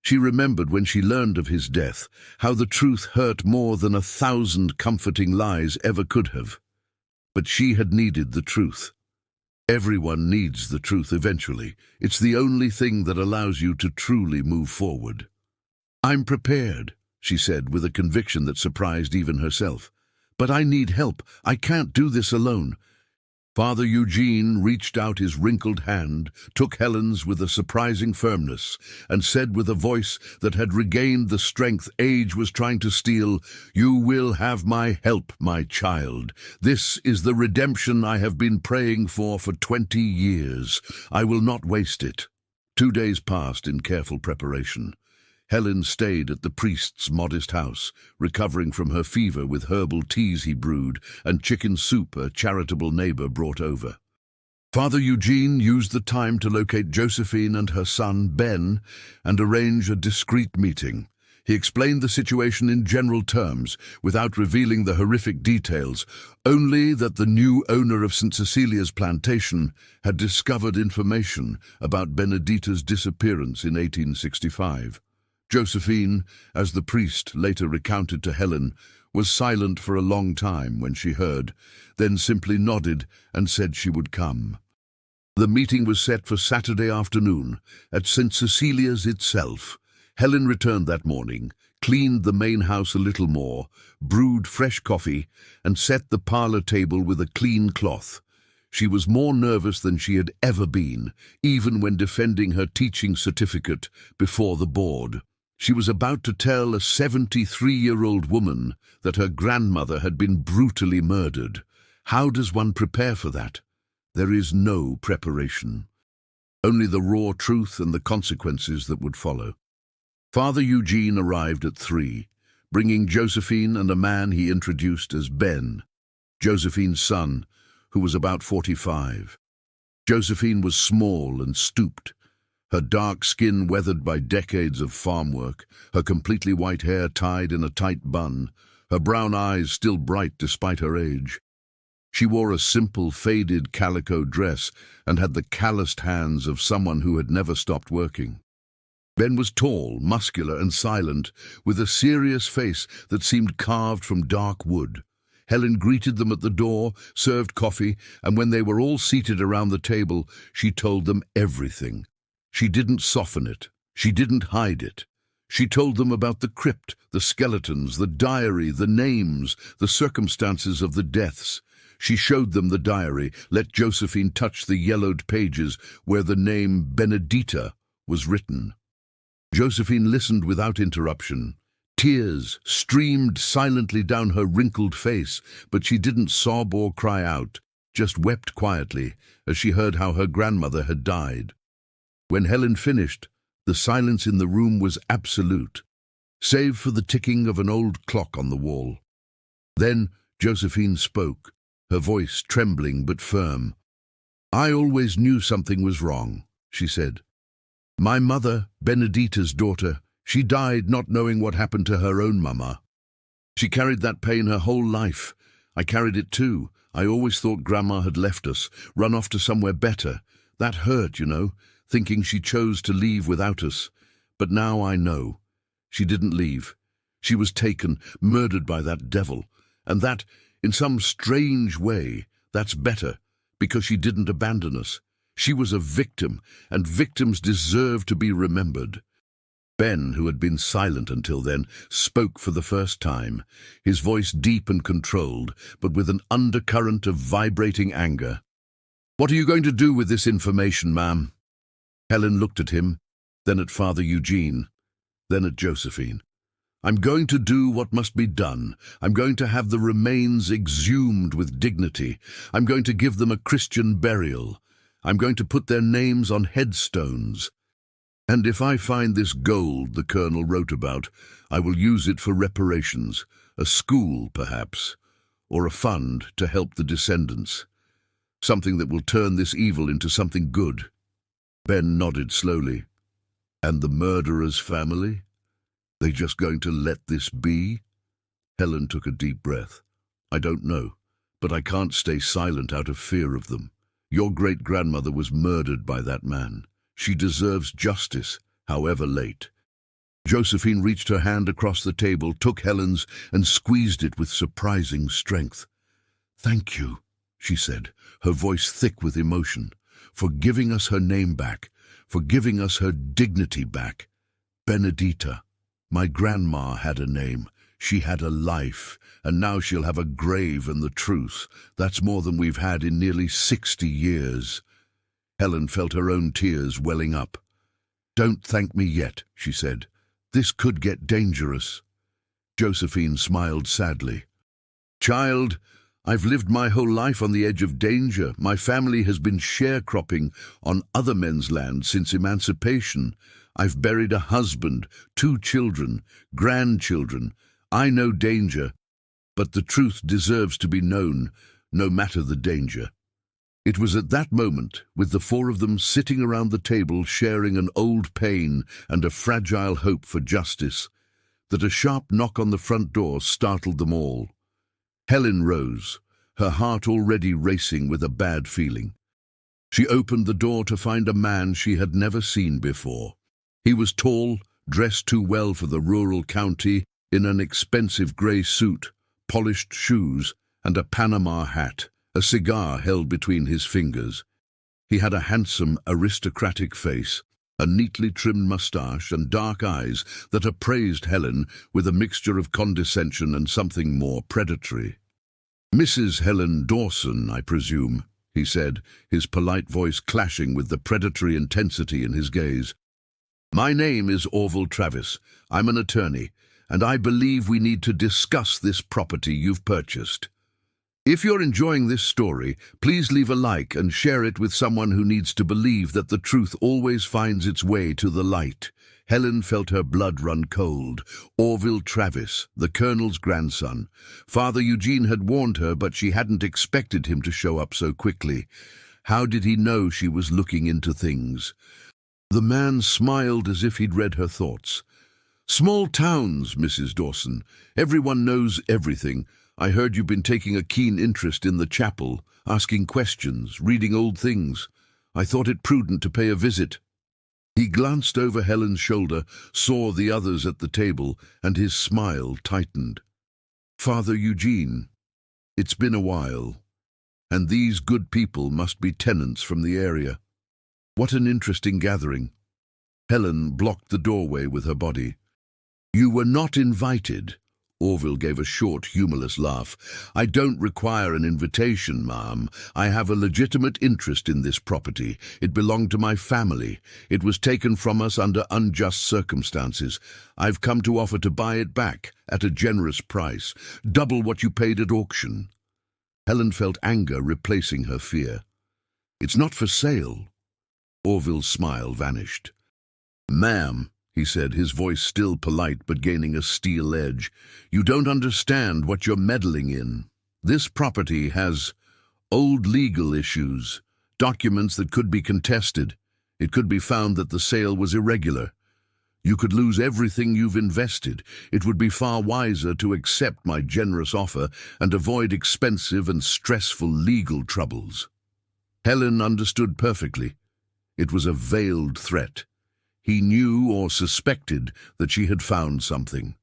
She remembered when she learned of his death, how the truth hurt more than 1,000 comforting lies ever could have. But she had needed the truth. Everyone needs the truth eventually. It's the only thing that allows you to truly move forward. "I'm prepared," she said with a conviction that surprised even herself. "But I need help. I can't do this alone." Father Eugene reached out his wrinkled hand, took Helen's with a surprising firmness, and said with a voice that had regained the strength age was trying to steal, "You will have my help, my child. This is the redemption I have been praying for 20 years. I will not waste it." 2 days passed in careful preparation. Helen stayed at the priest's modest house, recovering from her fever with herbal teas he brewed and chicken soup a charitable neighbor brought over. Father Eugene used the time to locate Josephine and her son, Ben, and arrange a discreet meeting. He explained the situation in general terms, without revealing the horrific details, only that the new owner of St. Cecilia's plantation had discovered information about Benedita's disappearance in 1865. Josephine, as the priest later recounted to Helen, was silent for a long time when she heard, then simply nodded and said she would come. The meeting was set for Saturday afternoon at St. Cecilia's itself. Helen returned that morning, cleaned the main house a little more, brewed fresh coffee, and set the parlor table with a clean cloth. She was more nervous than she had ever been, even when defending her teaching certificate before the board. She was about to tell a 73-year-old woman that her grandmother had been brutally murdered. How does one prepare for that? There is no preparation. Only the raw truth and the consequences that would follow. Father Eugene arrived at 3, bringing Josephine and a man he introduced as Ben, Josephine's son, who was about 45. Josephine was small and stooped, her dark skin weathered by decades of farm work, her completely white hair tied in a tight bun, her brown eyes still bright despite her age. She wore a simple, faded calico dress and had the calloused hands of someone who had never stopped working. Ben was tall, muscular and silent, with a serious face that seemed carved from dark wood. Helen greeted them at the door, served coffee, and when they were all seated around the table, she told them everything. She didn't soften it. She didn't hide it. She told them about the crypt, the skeletons, the diary, the names, the circumstances of the deaths. She showed them the diary, let Josephine touch the yellowed pages where the name Benedita was written. Josephine listened without interruption. Tears streamed silently down her wrinkled face, but she didn't sob or cry out, just wept quietly as she heard how her grandmother had died. When Helen finished, the silence in the room was absolute, save for the ticking of an old clock on the wall. Then Josephine spoke, her voice trembling but firm. "I always knew something was wrong," she said. "My mother, Benedita's daughter, she died not knowing what happened to her own mama. She carried that pain her whole life. I carried it too. I always thought Grandma had left us, run off to somewhere better. That hurt, thinking she chose to leave without us. But now I know. She didn't leave. She was taken, murdered by that devil. And that, in some strange way, that's better, because she didn't abandon us. She was a victim, and victims deserve to be remembered." Ben, who had been silent until then, spoke for the first time, his voice deep and controlled, but with an undercurrent of vibrating anger. "What are you going to do with this information, ma'am?" Helen looked at him, then at Father Eugene, then at Josephine. "I'm going to do what must be done. I'm going to have the remains exhumed with dignity. I'm going to give them a Christian burial. I'm going to put their names on headstones. And if I find this gold the colonel wrote about, I will use it for reparations, a school perhaps, or a fund to help the descendants. Something that will turn this evil into something good." Ben nodded slowly. "And the murderer's family? They just going to let this be?" Helen took a deep breath. "I don't know, but I can't stay silent out of fear of them. Your great-grandmother was murdered by that man. She deserves justice, however late." Josephine reached her hand across the table, took Helen's, and squeezed it with surprising strength. "Thank you," she said, her voice thick with emotion, "for giving us her name back, for giving us her dignity back. Benedita. My grandma had a name. She had a life, and now she'll have a grave and the truth. That's more than we've had in nearly 60 years. Helen felt her own tears welling up. "Don't thank me yet," she said. "This could get dangerous." Josephine smiled sadly. "Child, I've lived my whole life on the edge of danger. My family has been sharecropping on other men's land since emancipation. I've buried a husband, 2 children, grandchildren. I know danger, but the truth deserves to be known, no matter the danger." It was at that moment, with the 4 of them sitting around the table sharing an old pain and a fragile hope for justice, that a sharp knock on the front door startled them all. Helen rose, her heart already racing with a bad feeling. She opened the door to find a man she had never seen before. He was tall, dressed too well for the rural county, in an expensive grey suit, polished shoes, and a Panama hat, a cigar held between his fingers. He had a handsome, aristocratic face, a neatly trimmed moustache and dark eyes that appraised Helen with a mixture of condescension and something more predatory. "Mrs. Helen Dawson, I presume," he said, his polite voice clashing with the predatory intensity in his gaze. "My name is Orville Travis. I'm an attorney, and I believe we need to discuss this property you've purchased. If you're enjoying this story, please leave a like and share it with someone who needs to believe that the truth always finds its way to the light." Helen felt her blood run cold. Orville Travis, the colonel's grandson. Father Eugene had warned her, but she hadn't expected him to show up so quickly. How did he know she was looking into things? The man smiled as if he'd read her thoughts. "Small towns, Mrs. Dawson. Everyone knows everything. I heard you've been taking a keen interest in the chapel, asking questions, reading old things. I thought it prudent to pay a visit." He glanced over Helen's shoulder, saw the others at the table, and his smile tightened. "Father Eugene, it's been a while, and these good people must be tenants from the area. What an interesting gathering." Helen blocked the doorway with her body. "You were not invited." Orville gave a short, humorless laugh. "I don't require an invitation, ma'am. I have a legitimate interest in this property. It belonged to my family. It was taken from us under unjust circumstances. I've come to offer to buy it back at a generous price, double what you paid at auction." Helen felt anger replacing her fear. "It's not for sale." Orville's smile vanished. "Ma'am," he said, his voice still polite but gaining a steel edge, "you don't understand what you're meddling in. This property has old legal issues, documents that could be contested. It could be found that the sale was irregular. You could lose everything you've invested. It would be far wiser to accept my generous offer and avoid expensive and stressful legal troubles." Helen understood perfectly. It was a veiled threat. He knew or suspected that she had found something,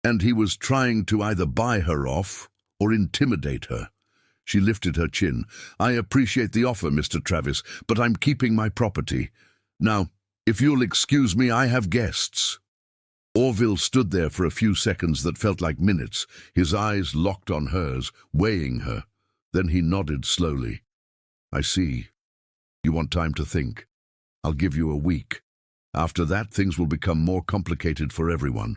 and he was trying to either buy her off or intimidate her. She lifted her chin. "I appreciate the offer, Mr. Travis, but I'm keeping my property. Now, if you'll excuse me, I have guests." Orville stood there for a few seconds that felt like minutes, his eyes locked on hers, weighing her. Then he nodded slowly. "I see. You want time to think. I'll give you a week. After that, things will become more complicated for everyone."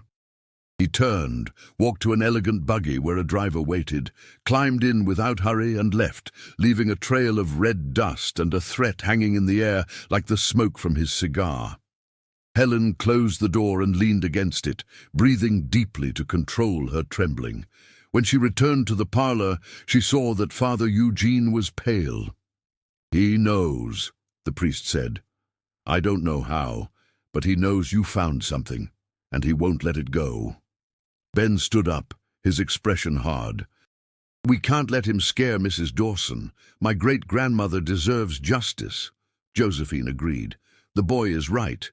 He turned, walked to an elegant buggy where a driver waited, climbed in without hurry and left, leaving a trail of red dust and a threat hanging in the air like the smoke from his cigar. Helen closed the door and leaned against it, breathing deeply to control her trembling. When she returned to the parlor, she saw that Father Eugene was pale. "He knows," the priest said. "I don't know how, but he knows you found something, and he won't let it go." Ben stood up, his expression hard. "We can't let him scare Mrs. Dawson. My great-grandmother deserves justice." Josephine agreed. "The boy is right.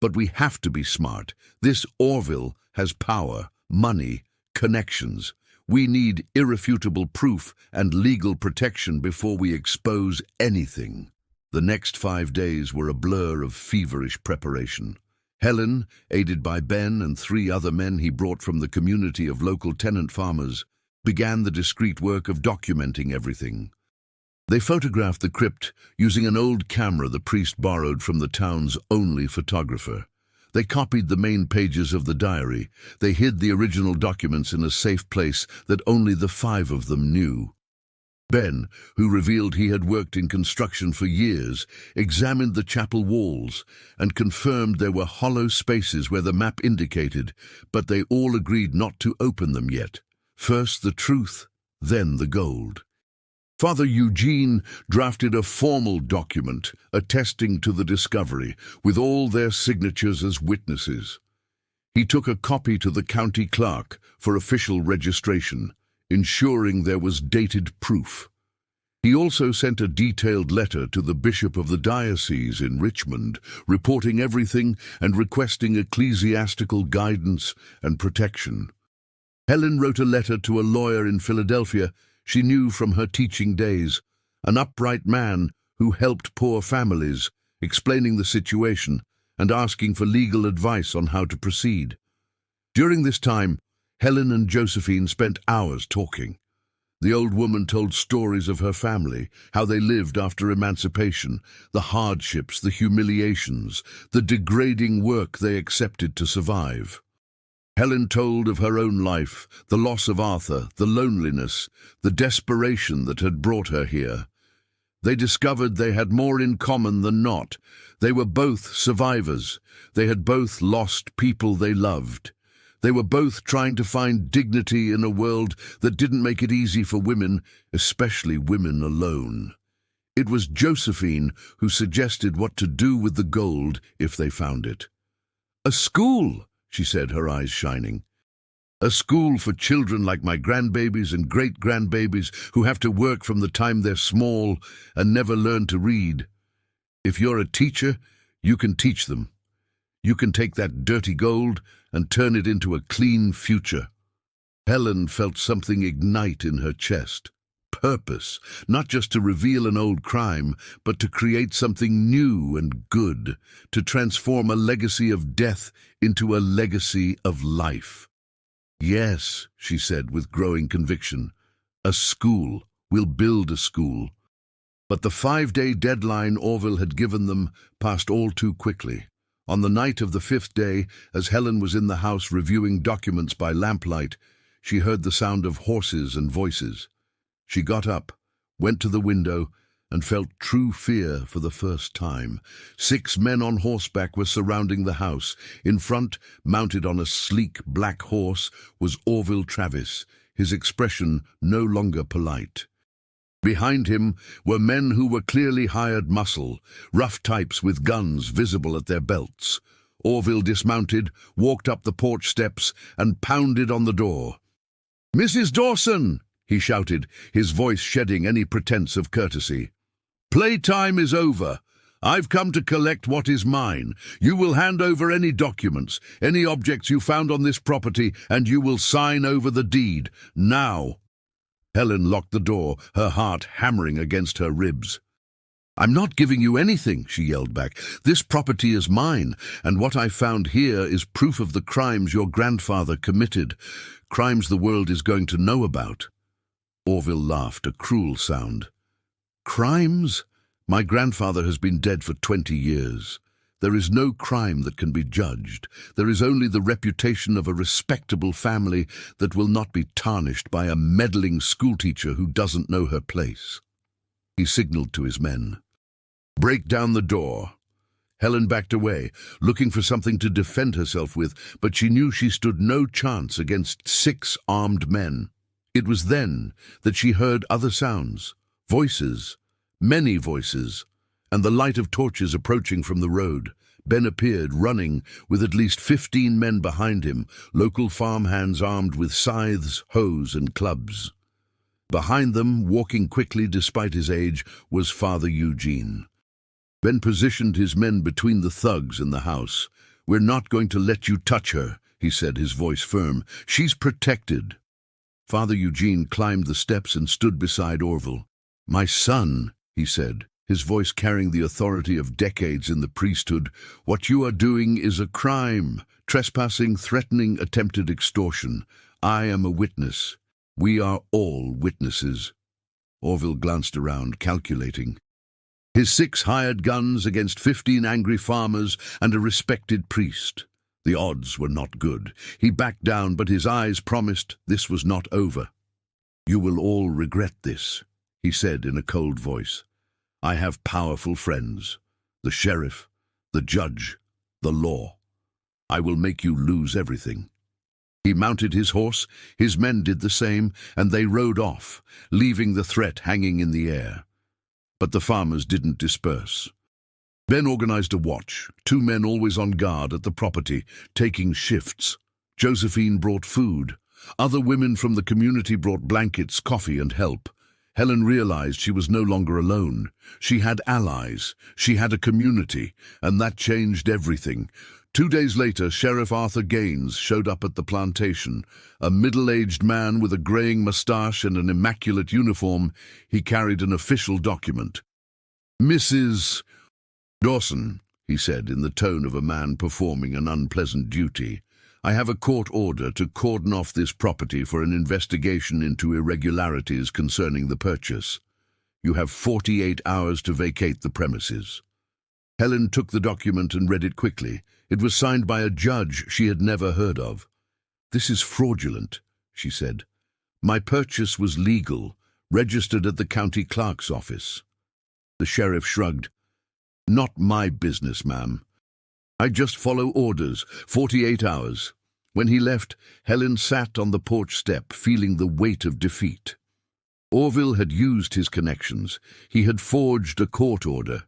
But we have to be smart. This Orville has power, money, connections. We need irrefutable proof and legal protection before we expose anything." The next 5 days were a blur of feverish preparation. Helen, aided by Ben and 3 other men he brought from the community of local tenant farmers, began the discreet work of documenting everything. They photographed the crypt using an old camera the priest borrowed from the town's only photographer. They copied the main pages of the diary. They hid the original documents in a safe place that only the 5 of them knew. Ben, who revealed he had worked in construction for years, examined the chapel walls and confirmed there were hollow spaces where the map indicated, but they all agreed not to open them yet. First the truth, then the gold. Father Eugene drafted a formal document attesting to the discovery, with all their signatures as witnesses. He took a copy to the county clerk for official registration, ensuring there was dated proof. He also sent a detailed letter to the bishop of the diocese in Richmond, reporting everything and requesting ecclesiastical guidance and protection. Helen wrote a letter to a lawyer in Philadelphia she knew from her teaching days, an upright man who helped poor families, explaining the situation and asking for legal advice on how to proceed. During this time, Helen and Josephine spent hours talking. The old woman told stories of her family, how they lived after emancipation, the hardships, the humiliations, the degrading work they accepted to survive. Helen told of her own life, the loss of Arthur, the loneliness, the desperation that had brought her here. They discovered they had more in common than not. They were both survivors. They had both lost people they loved. They were both trying to find dignity in a world that didn't make it easy for women, especially women alone. It was Josephine who suggested what to do with the gold if they found it. "A school," she said, her eyes shining. "A school for children like my grandbabies and great-grandbabies who have to work from the time they're small and never learn to read. If you're a teacher, you can teach them. You can take that dirty gold and turn it into a clean future." Helen felt something ignite in her chest. Purpose, not just to reveal an old crime, but to create something new and good, to transform a legacy of death into a legacy of life. "Yes," she said with growing conviction, "a school. We'll build a school." But the 5-day deadline Orville had given them passed all too quickly. On the night of the 5th day, as Helen was in the house reviewing documents by lamplight, she heard the sound of horses and voices. She got up, went to the window, and felt true fear for the first time. 6 men on horseback were surrounding the house. In front, mounted on a sleek black horse, was Orville Travis, his expression no longer polite. Behind him were men who were clearly hired muscle, rough types with guns visible at their belts. Orville dismounted, walked up the porch steps, and pounded on the door. "Mrs. Dawson!" he shouted, his voice shedding any pretense of courtesy. "Playtime is over. I've come to collect what is mine. You will hand over any documents, any objects you found on this property, and you will sign over the deed. Now!" Helen locked the door, her heart hammering against her ribs. "I'm not giving you anything," she yelled back. "This property is mine, and what I found here is proof of the crimes your grandfather committed, crimes the world is going to know about." Orville laughed, a cruel sound. "Crimes? My grandfather has been dead for 20 years. There is no crime that can be judged. There is only the reputation of a respectable family that will not be tarnished by a meddling schoolteacher who doesn't know her place." He signaled to his men. "Break down the door." Helen backed away, looking for something to defend herself with, but she knew she stood no chance against 6 armed men. It was then that she heard other sounds, voices, many voices, and the light of torches approaching from the road. Ben appeared, running, with at least 15 men behind him, local farmhands armed with scythes, hoes, and clubs. Behind them, walking quickly despite his age, was Father Eugene. Ben positioned his men between the thugs and the house. "We're not going to let you touch her," he said, his voice firm. "She's protected." Father Eugene climbed the steps and stood beside Orville. "My son," he said, his voice carrying the authority of decades in the priesthood, "what you are doing is a crime. Trespassing, threatening, attempted extortion. I am a witness. We are all witnesses." Orville glanced around, calculating. His 6 hired guns against 15 angry farmers and a respected priest. The odds were not good. He backed down, but his eyes promised this was not over. "You will all regret this," he said in a cold voice. "I have powerful friends. The sheriff, the judge, the law. I will make you lose everything." He mounted his horse, his men did the same, and they rode off, leaving the threat hanging in the air. But the farmers didn't disperse. Ben organized a watch, 2 men always on guard at the property, taking shifts. Josephine brought food. Other women from the community brought blankets, coffee, and help. Helen realized she was no longer alone. She had allies, she had a community, and that changed everything. 2 days later, Sheriff Arthur Gaines showed up at the plantation. A middle-aged man with a graying mustache and an immaculate uniform. He carried an official document. "Mrs. Dawson," he said in the tone of a man performing an unpleasant duty, "I have a court order to cordon off this property for an investigation into irregularities concerning the purchase. You have 48 hours to vacate the premises." Helen took the document and read it quickly. It was signed by a judge she had never heard of. "This is fraudulent," she said. "My purchase was legal, registered at the county clerk's office." The sheriff shrugged. "Not my business, ma'am. I just follow orders, 48 hours. When he left, Helen sat on the porch step, feeling the weight of defeat. Orville had used his connections. He had forged a court order.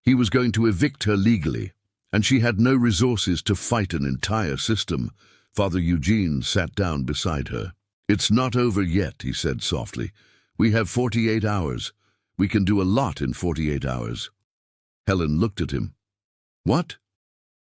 He was going to evict her legally, and she had no resources to fight an entire system. Father Eugene sat down beside her. "It's not over yet," he said softly. "We have 48 hours. We can do a lot in 48 hours. Helen looked at him. "What?"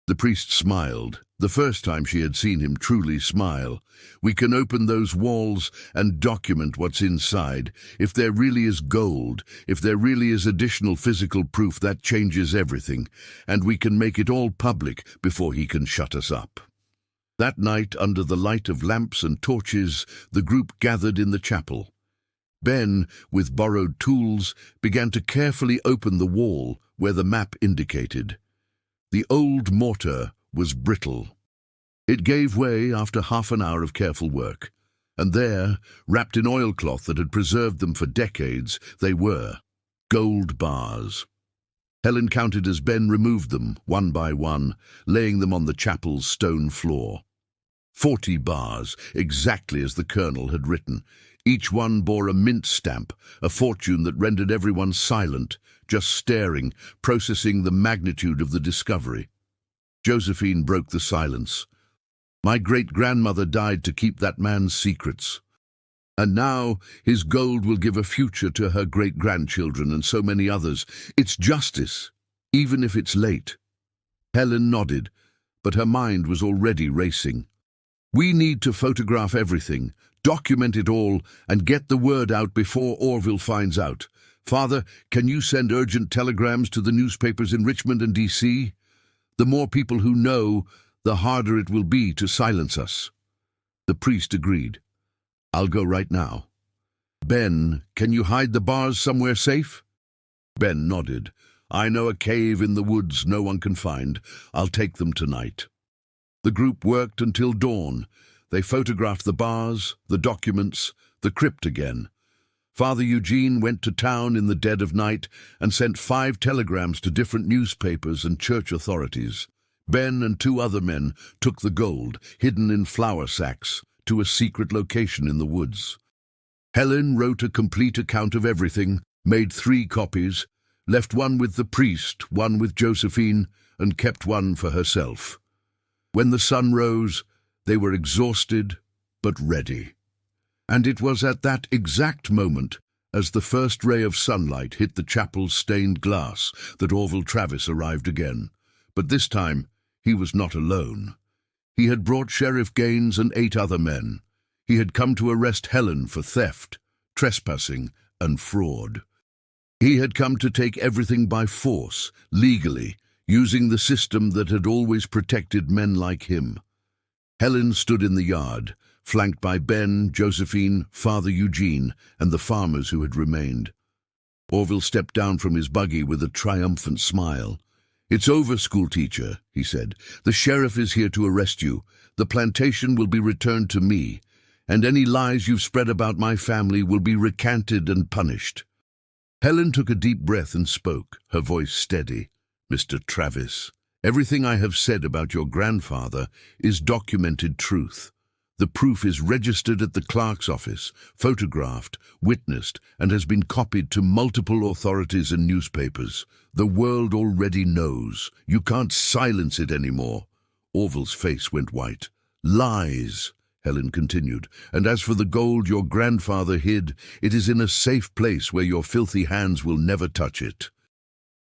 The priest smiled, the first time she had seen him truly smile. "We can open those walls and document what's inside. If there really is gold, if there really is additional physical proof, that changes everything, and we can make it all public before he can shut us up." That night, under the light of lamps and torches, the group gathered in the chapel. Ben, with borrowed tools, began to carefully open the wall where the map indicated. The old mortar was brittle. It gave way after half an hour of careful work, and there, wrapped in oilcloth that had preserved them for decades, they were gold bars. Helen counted as Ben removed them, one by one, laying them on the chapel's stone floor. 40 bars, exactly as the colonel had written. Each one bore a mint stamp, a fortune that rendered everyone silent, just staring, processing the magnitude of the discovery. Josephine broke the silence. "My great-grandmother died to keep that man's secrets. And now his gold will give a future to her great-grandchildren and so many others. It's justice, even if it's late." Helen nodded, but her mind was already racing. "We need to photograph everything, document it all, and get the word out before Orville finds out. Father, can you send urgent telegrams to the newspapers in Richmond and D.C.? The more people who know, the harder it will be to silence us." The priest agreed. "I'll go right now." "Ben, can you hide the bars somewhere safe?" Ben nodded. "I know a cave in the woods no one can find. I'll take them tonight." The group worked until dawn. They photographed the bars, the documents, the crypt again. Father Eugene went to town in the dead of night and sent 5 telegrams to different newspapers and church authorities. Ben and 2 other men took the gold, hidden in flour sacks, to a secret location in the woods. Helen wrote a complete account of everything, made 3 copies, left one with the priest, one with Josephine, and kept one for herself. When the sun rose, they were exhausted but ready. And it was at that exact moment, as the first ray of sunlight hit the chapel's stained glass, that Orville Travis arrived again. But this time, he was not alone. He had brought Sheriff Gaines and 8 other men. He had come to arrest Helen for theft, trespassing, and fraud. He had come to take everything by force, legally, using the system that had always protected men like him. Helen stood in the yard, flanked by Ben, Josephine, Father Eugene, and the farmers who had remained. Orville stepped down from his buggy with a triumphant smile. "It's over, schoolteacher," he said. "The sheriff is here to arrest you. The plantation will be returned to me, and any lies you've spread about my family will be recanted and punished." Helen took a deep breath and spoke, her voice steady. "Mr. Travis, everything I have said about your grandfather is documented truth. The proof is registered at the clerk's office, photographed, witnessed, and has been copied to multiple authorities and newspapers. The world already knows. You can't silence it anymore." Orville's face went white. "Lies," Helen continued, "and as for the gold your grandfather hid, it is in a safe place where your filthy hands will never touch it.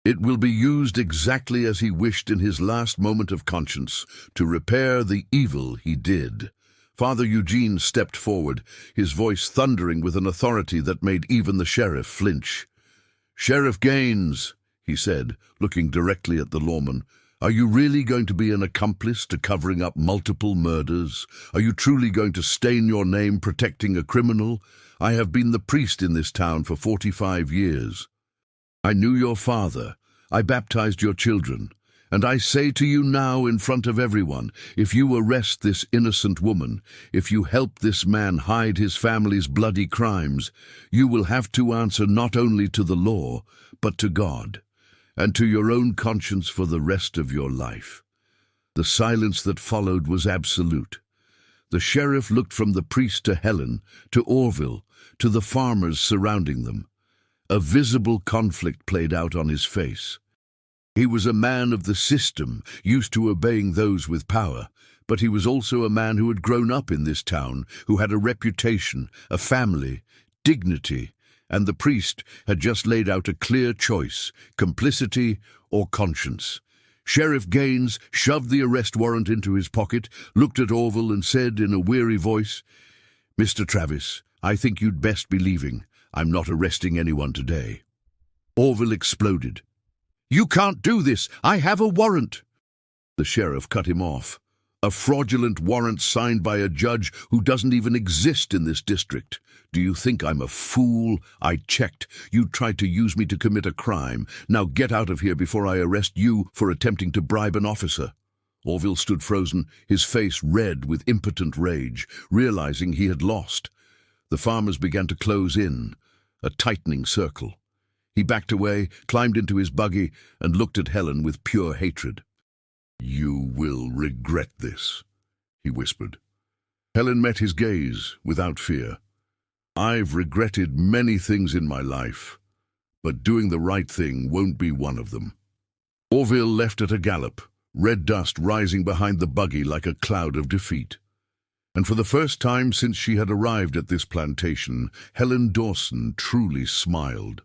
It will be used exactly as he wished in his last moment of conscience, to repair the evil he did." Father Eugene stepped forward, his voice thundering with an authority that made even the sheriff flinch. "Sheriff Gaines," he said, looking directly at the lawman, "are you really going to be an accomplice to covering up multiple murders? Are you truly going to stain your name protecting a criminal? I have been the priest in this town for 45 years. I knew your father. I baptized your children. And I say to you now in front of everyone, if you arrest this innocent woman, if you help this man hide his family's bloody crimes, you will have to answer not only to the law, but to God, and to your own conscience for the rest of your life." The silence that followed was absolute. The sheriff looked from the priest to Helen, to Orville, to the farmers surrounding them. A visible conflict played out on his face. He was a man of the system, used to obeying those with power, but he was also a man who had grown up in this town, who had a reputation, a family, dignity, and the priest had just laid out a clear choice: complicity or conscience. Sheriff Gaines shoved the arrest warrant into his pocket, looked at Orville and said in a weary voice, "Mr. Travis, I think you'd best be leaving. I'm not arresting anyone today." Orville exploded. "You can't do this! I have a warrant!" The sheriff cut him off. "A fraudulent warrant signed by a judge who doesn't even exist in this district. Do you think I'm a fool? I checked. You tried to use me to commit a crime. Now get out of here before I arrest you for attempting to bribe an officer." Orville stood frozen, his face red with impotent rage, realizing he had lost. The farmers began to close in, a tightening circle. He backed away, climbed into his buggy, and looked at Helen with pure hatred. "You will regret this," he whispered. Helen met his gaze without fear. "I've regretted many things in my life, but doing the right thing won't be one of them." Orville left at a gallop, red dust rising behind the buggy like a cloud of defeat. And for the first time since she had arrived at this plantation, Helen Dawson truly smiled.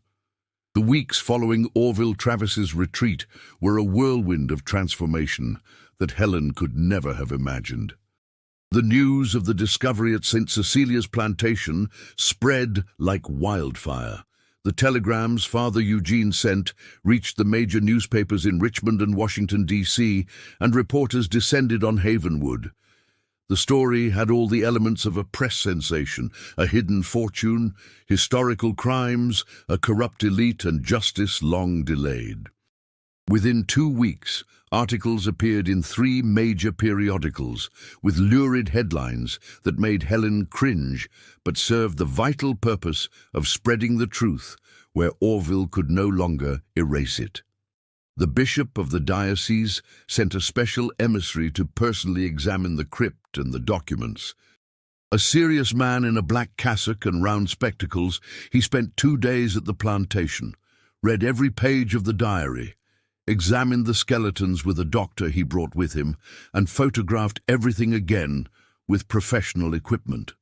The weeks following Orville Travis's retreat were a whirlwind of transformation that Helen could never have imagined. The news of the discovery at St. Cecilia's plantation spread like wildfire. The telegrams Father Eugene sent reached the major newspapers in Richmond and Washington, D.C., and reporters descended on Havenwood. The story had all the elements of a press sensation: a hidden fortune, historical crimes, a corrupt elite, and justice long delayed. Within 2 weeks, articles appeared in 3 major periodicals, with lurid headlines that made Helen cringe, but served the vital purpose of spreading the truth where Orville could no longer erase it. The bishop of the diocese sent a special emissary to personally examine the crypt and the documents. A serious man in a black cassock and round spectacles, he spent 2 days at the plantation, read every page of the diary, examined the skeletons with a doctor he brought with him, and photographed everything again with professional equipment.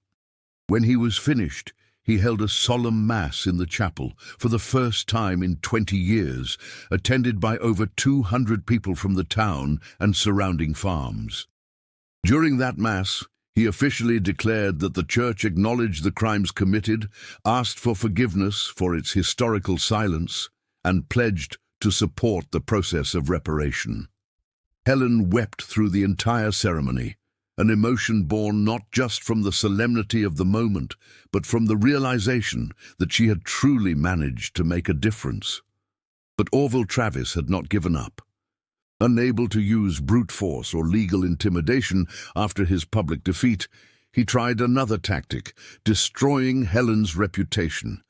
When he was finished, he held a solemn mass in the chapel for the first time in 20 years, attended by over 200 people from the town and surrounding farms. During that mass, he officially declared that the church acknowledged the crimes committed, asked for forgiveness for its historical silence, and pledged to support the process of reparation. Helen wept through the entire ceremony, an emotion born not just from the solemnity of the moment, but from the realization that she had truly managed to make a difference. But Orville Travis had not given up. Unable to use brute force or legal intimidation after his public defeat, he tried another tactic: destroying Helen's reputation.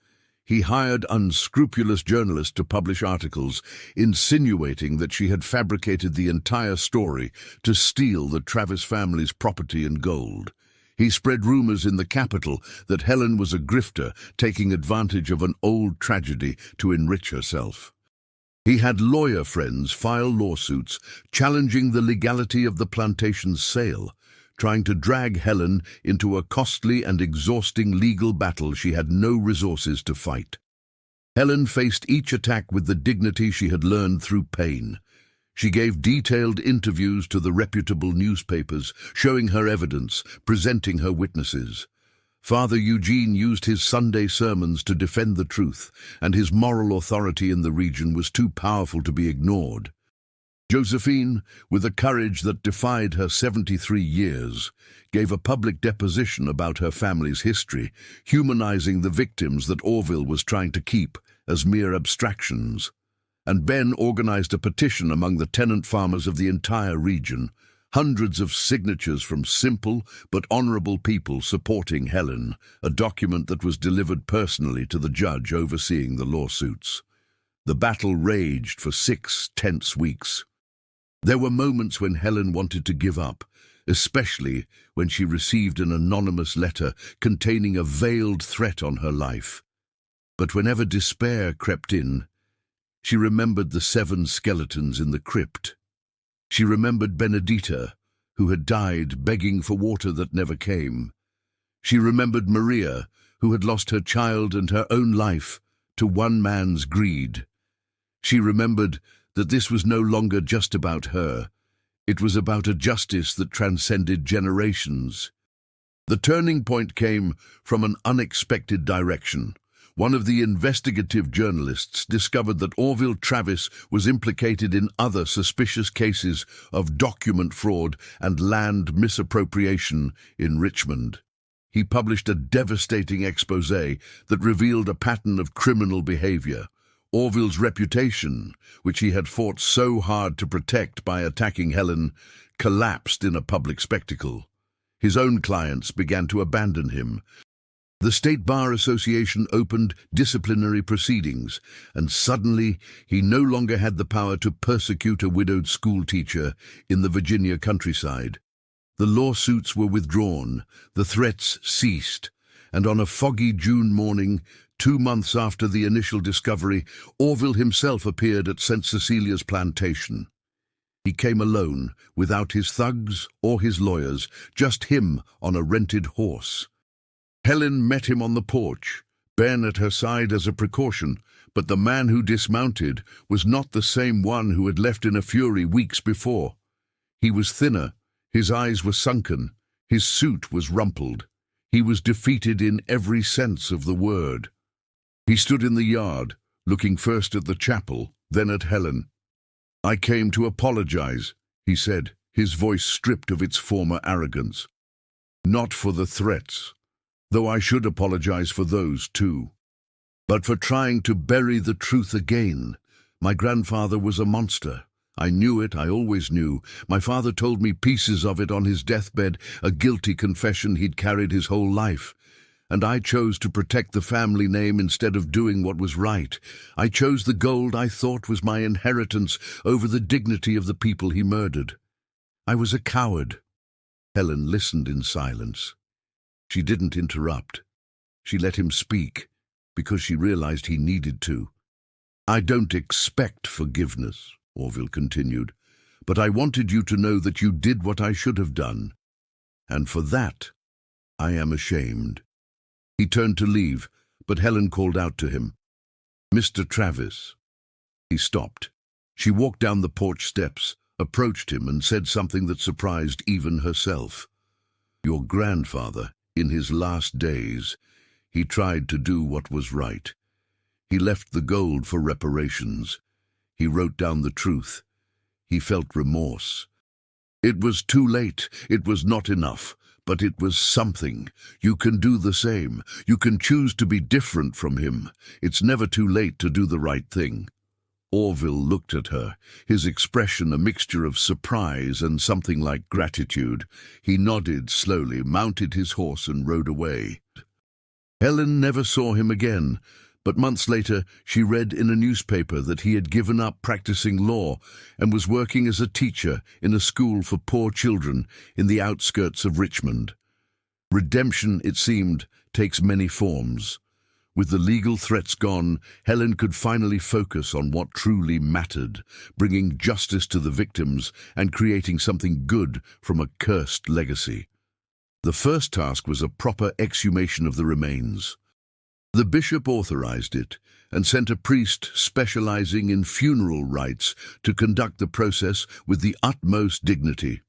He hired unscrupulous journalists to publish articles insinuating that she had fabricated the entire story to steal the Travis family's property and gold. He spread rumors in the capital that Helen was a grifter taking advantage of an old tragedy to enrich herself. He had lawyer friends file lawsuits challenging the legality of the plantation's sale, trying to drag Helen into a costly and exhausting legal battle she had no resources to fight. Helen faced each attack with the dignity she had learned through pain. She gave detailed interviews to the reputable newspapers, showing her evidence, presenting her witnesses. Father Eugene used his Sunday sermons to defend the truth, and his moral authority in the region was too powerful to be ignored. Josephine, with a courage that defied her 73 years, gave a public deposition about her family's history, humanizing the victims that Orville was trying to keep as mere abstractions. And Ben organized a petition among the tenant farmers of the entire region, hundreds of signatures from simple but honorable people supporting Helen, a document that was delivered personally to the judge overseeing the lawsuits. The battle raged for 6 tense weeks. There were moments when Helen wanted to give up, especially when she received an anonymous letter containing a veiled threat on her life. But whenever despair crept in, she remembered the 7 skeletons in the crypt. She remembered Benedita, who had died begging for water that never came. She remembered Maria, who had lost her child and her own life to one man's greed. She remembered that this was no longer just about her. It was about a justice that transcended generations. The turning point came from an unexpected direction. One of the investigative journalists discovered that Orville Travis was implicated in other suspicious cases of document fraud and land misappropriation in Richmond. He published a devastating expose that revealed a pattern of criminal behavior. Orville's reputation, which he had fought so hard to protect by attacking Helen, collapsed in a public spectacle. His own clients began to abandon him. The State Bar Association opened disciplinary proceedings, and suddenly he no longer had the power to persecute a widowed schoolteacher in the Virginia countryside. The lawsuits were withdrawn, the threats ceased, and on a foggy June morning, 2 months after the initial discovery, Orville himself appeared at St. Cecilia's plantation. He came alone, without his thugs or his lawyers, just him on a rented horse. Helen met him on the porch, Ben at her side as a precaution, but the man who dismounted was not the same one who had left in a fury weeks before. He was thinner, his eyes were sunken, his suit was rumpled. He was defeated in every sense of the word. He stood in the yard, looking first at the chapel, then at Helen. "I came to apologize," he said, his voice stripped of its former arrogance. "Not for the threats, though I should apologize for those too, but for trying to bury the truth again. My grandfather was a monster. I knew it, I always knew. My father told me pieces of it on his deathbed, a guilty confession he'd carried his whole life. And I chose to protect the family name instead of doing what was right. I chose the gold I thought was my inheritance over the dignity of the people he murdered. I was a coward." Helen listened in silence. She didn't interrupt. She let him speak, because she realized he needed to. "I don't expect forgiveness," Orville continued, "but I wanted you to know that you did what I should have done. And for that, I am ashamed." He turned to leave, but Helen called out to him, "Mr. Travis." He stopped. She walked down the porch steps, approached him, and said something that surprised even herself. "Your grandfather, in his last days, he tried to do what was right. He left the gold for reparations. He wrote down the truth. He felt remorse. It was too late. It was not enough. But it was something. You can do the same. You can choose to be different from him. It's never too late to do the right thing." Orville looked at her, his expression a mixture of surprise and something like gratitude. He nodded slowly, mounted his horse, and rode away. Helen never saw him again, But months later, she read in a newspaper that he had given up practicing law and was working as a teacher in a school for poor children in the outskirts of Richmond. Redemption, it seemed, takes many forms. With the legal threats gone, Helen could finally focus on what truly mattered, bringing justice to the victims and creating something good from a cursed legacy. The first task was a proper exhumation of the remains. The bishop authorized it and sent a priest specializing in funeral rites to conduct the process with the utmost dignity.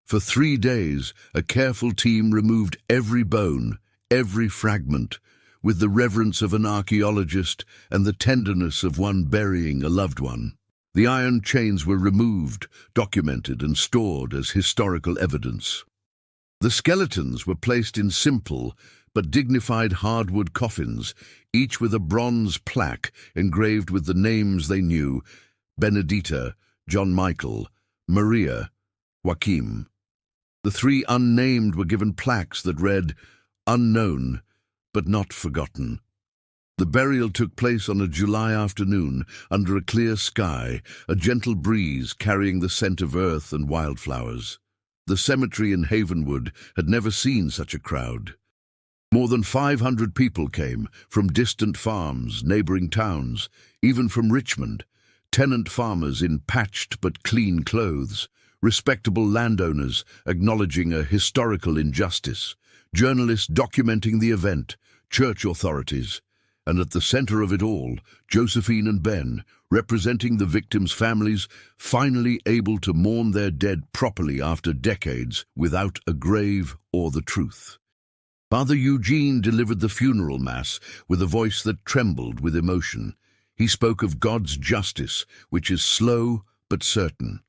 For 3 days, a careful team removed every bone, every fragment, with the reverence of an archaeologist and the tenderness of one burying a loved one. The iron chains were removed, documented and stored as historical evidence. The skeletons were placed in simple but dignified hardwood coffins, each with a bronze plaque engraved with the names they knew: Benedita, John Michael, Maria, Joachim. The 3 unnamed were given plaques that read, "Unknown, but not forgotten." The burial took place on a July afternoon, under a clear sky, a gentle breeze carrying the scent of earth and wildflowers. The cemetery in Havenwood had never seen such a crowd. More than 500 people came, from distant farms, neighboring towns, even from Richmond, tenant farmers in patched but clean clothes, respectable landowners acknowledging a historical injustice, journalists documenting the event, church authorities, and at the center of it all, Josephine and Ben, representing the victims' families, finally able to mourn their dead properly after decades without a grave or the truth. Father Eugene delivered the funeral mass with a voice that trembled with emotion. He spoke of God's justice, which is slow but certain,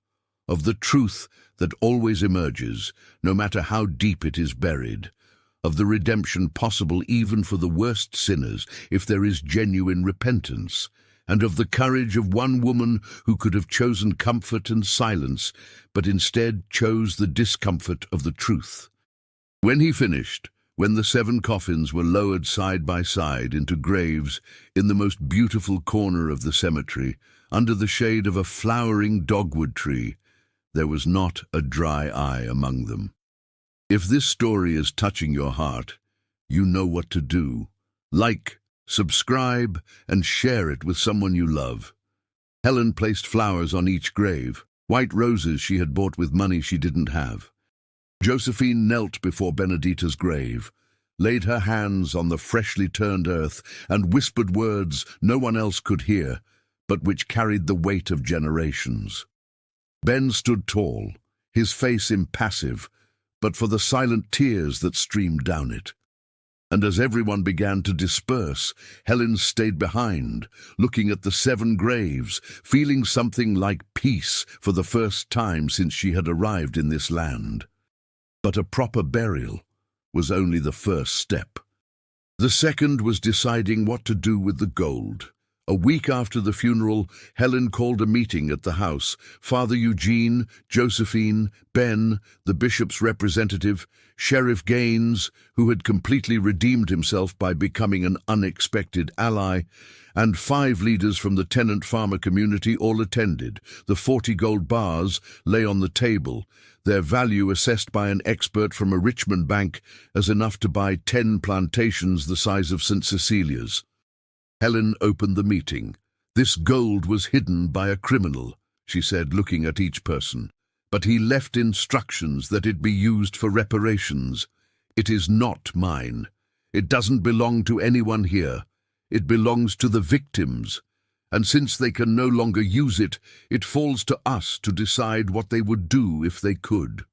of the truth that always emerges, no matter how deep it is buried, of the redemption possible even for the worst sinners if there is genuine repentance, and of the courage of one woman who could have chosen comfort and silence, but instead chose the discomfort of the truth. When he finished, when the 7 coffins were lowered side by side into graves in the most beautiful corner of the cemetery, under the shade of a flowering dogwood tree, there was not a dry eye among them. If this story is touching your heart, you know what to do. Like, subscribe, and share it with someone you love. Helen placed flowers on each grave, white roses she had bought with money she didn't have. Josephine knelt before Benedita's grave, laid her hands on the freshly turned earth, and whispered words no one else could hear, but which carried the weight of generations. Ben stood tall, his face impassive, but for the silent tears that streamed down it. And as everyone began to disperse, Helen stayed behind, looking at the 7 graves, feeling something like peace for the first time since she had arrived in this land. But a proper burial was only the first step. The second was deciding what to do with the gold. A week after the funeral, Helen called a meeting at the house. Father Eugene, Josephine, Ben, the bishop's representative, Sheriff Gaines, who had completely redeemed himself by becoming an unexpected ally, and 5 leaders from the tenant farmer community all attended. The 40 gold bars lay on the table, their value assessed by an expert from a Richmond bank as enough to buy 10 plantations the size of St. Cecilia's. Helen opened the meeting. "This gold was hidden by a criminal," she said, looking at each person. "But he left instructions that it be used for reparations. It is not mine. It doesn't belong to anyone here. It belongs to the victims. And since they can no longer use it, it falls to us to decide what they would do if they could."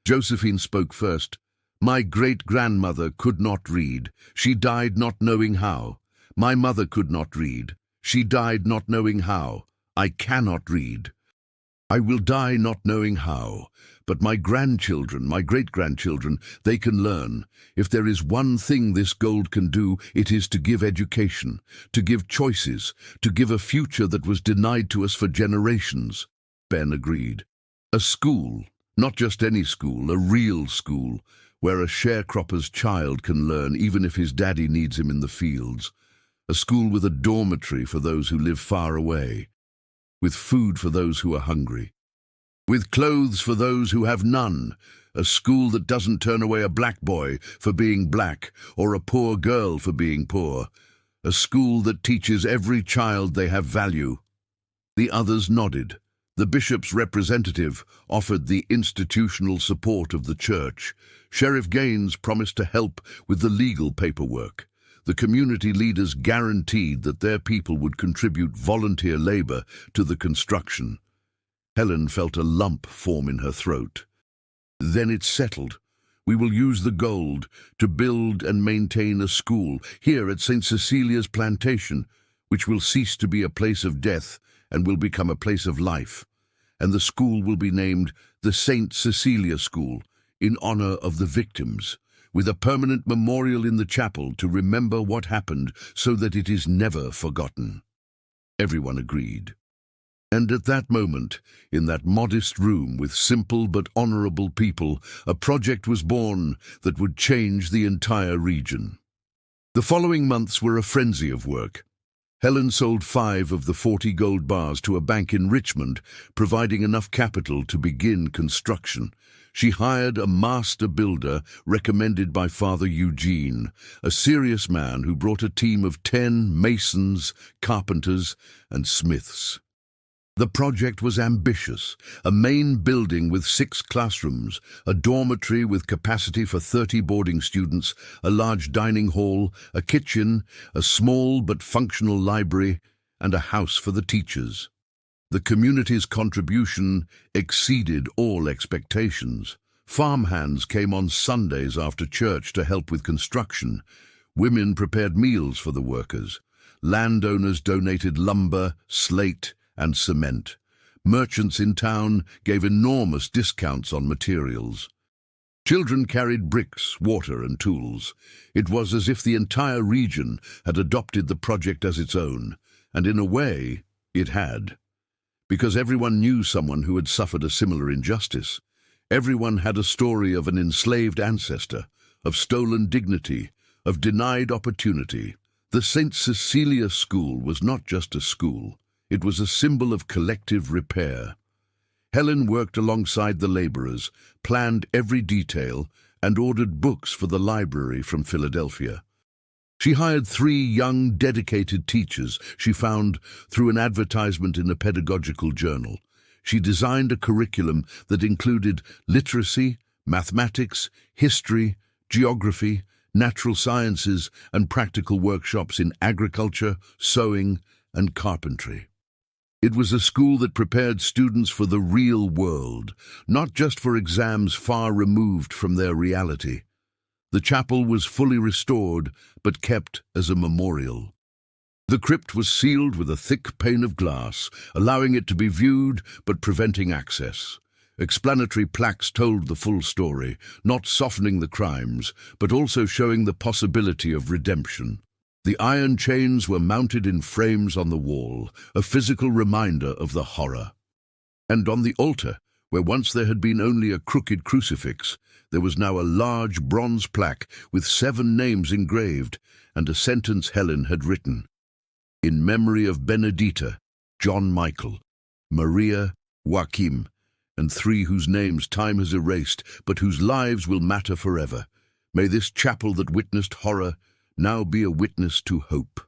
Josephine spoke first. "My great-grandmother could not read. She died not knowing how. My mother could not read. She died not knowing how. I cannot read. I will die not knowing how. But my grandchildren, my great-grandchildren, they can learn. If there is one thing this gold can do, it is to give education, to give choices, to give a future that was denied to us for generations." Ben agreed. "A school, not just any school, a real school, where a sharecropper's child can learn even if his daddy needs him in the fields. a school with a dormitory for those who live far away, with food for those who are hungry, with clothes for those who have none, a school that doesn't turn away a black boy for being black or a poor girl for being poor, a school that teaches every child they have value. The others nodded. The bishop's representative offered the institutional support of the church. Sheriff Gaines promised to help with the legal paperwork. The community leaders guaranteed that their people would contribute volunteer labor to the construction. Helen felt a lump form in her throat. Then it's settled. We will use the gold to build and maintain a school here at St. Cecilia's plantation, which will cease to be a place of death and will become a place of life. And the school will be named the St. Cecilia School in honor of the victims, with a permanent memorial in the chapel to remember what happened so that it is never forgotten. Everyone agreed. And at that moment, in that modest room with simple but honorable people, a project was born that would change the entire region. The following months were a frenzy of work. Helen sold 5 of the 40 gold bars to a bank in Richmond, providing enough capital to begin construction. She hired a master builder recommended by Father Eugene, a serious man who brought a team of 10 masons, carpenters, and smiths. The project was ambitious, a main building with 6 classrooms, a dormitory with capacity for 30 boarding students, a large dining hall, a kitchen, a small but functional library, and a house for the teachers. The community's contribution exceeded all expectations. Farmhands came on Sundays after church to help with construction. Women prepared meals for the workers. Landowners donated lumber, slate, and cement. Merchants in town gave enormous discounts on materials. Children carried bricks, water, and tools. It was as if the entire region had adopted the project as its own, and in a way, it had. Because everyone knew someone who had suffered a similar injustice. Everyone had a story of an enslaved ancestor, of stolen dignity, of denied opportunity. The St. Cecilia School was not just a school. It was a symbol of collective repair. Helen worked alongside the laborers, planned every detail, and ordered books for the library from Philadelphia. She hired 3 young, dedicated teachers she found through an advertisement in a pedagogical journal. She designed a curriculum that included literacy, mathematics, history, geography, natural sciences, and practical workshops in agriculture, sewing, and carpentry. It was a school that prepared students for the real world, not just for exams far removed from their reality. The chapel was fully restored, but kept as a memorial. The crypt was sealed with a thick pane of glass, allowing it to be viewed but preventing access. Explanatory plaques told the full story, not softening the crimes, but also showing the possibility of redemption. The iron chains were mounted in frames on the wall, a physical reminder of the horror. And on the altar, where once there had been only a crooked crucifix, there was now a large bronze plaque with 7 names engraved and a sentence Helen had written. In memory of Benedita, John Michael, Maria, Joachim, and 3 whose names time has erased, but whose lives will matter forever. May this chapel that witnessed horror now be a witness to hope.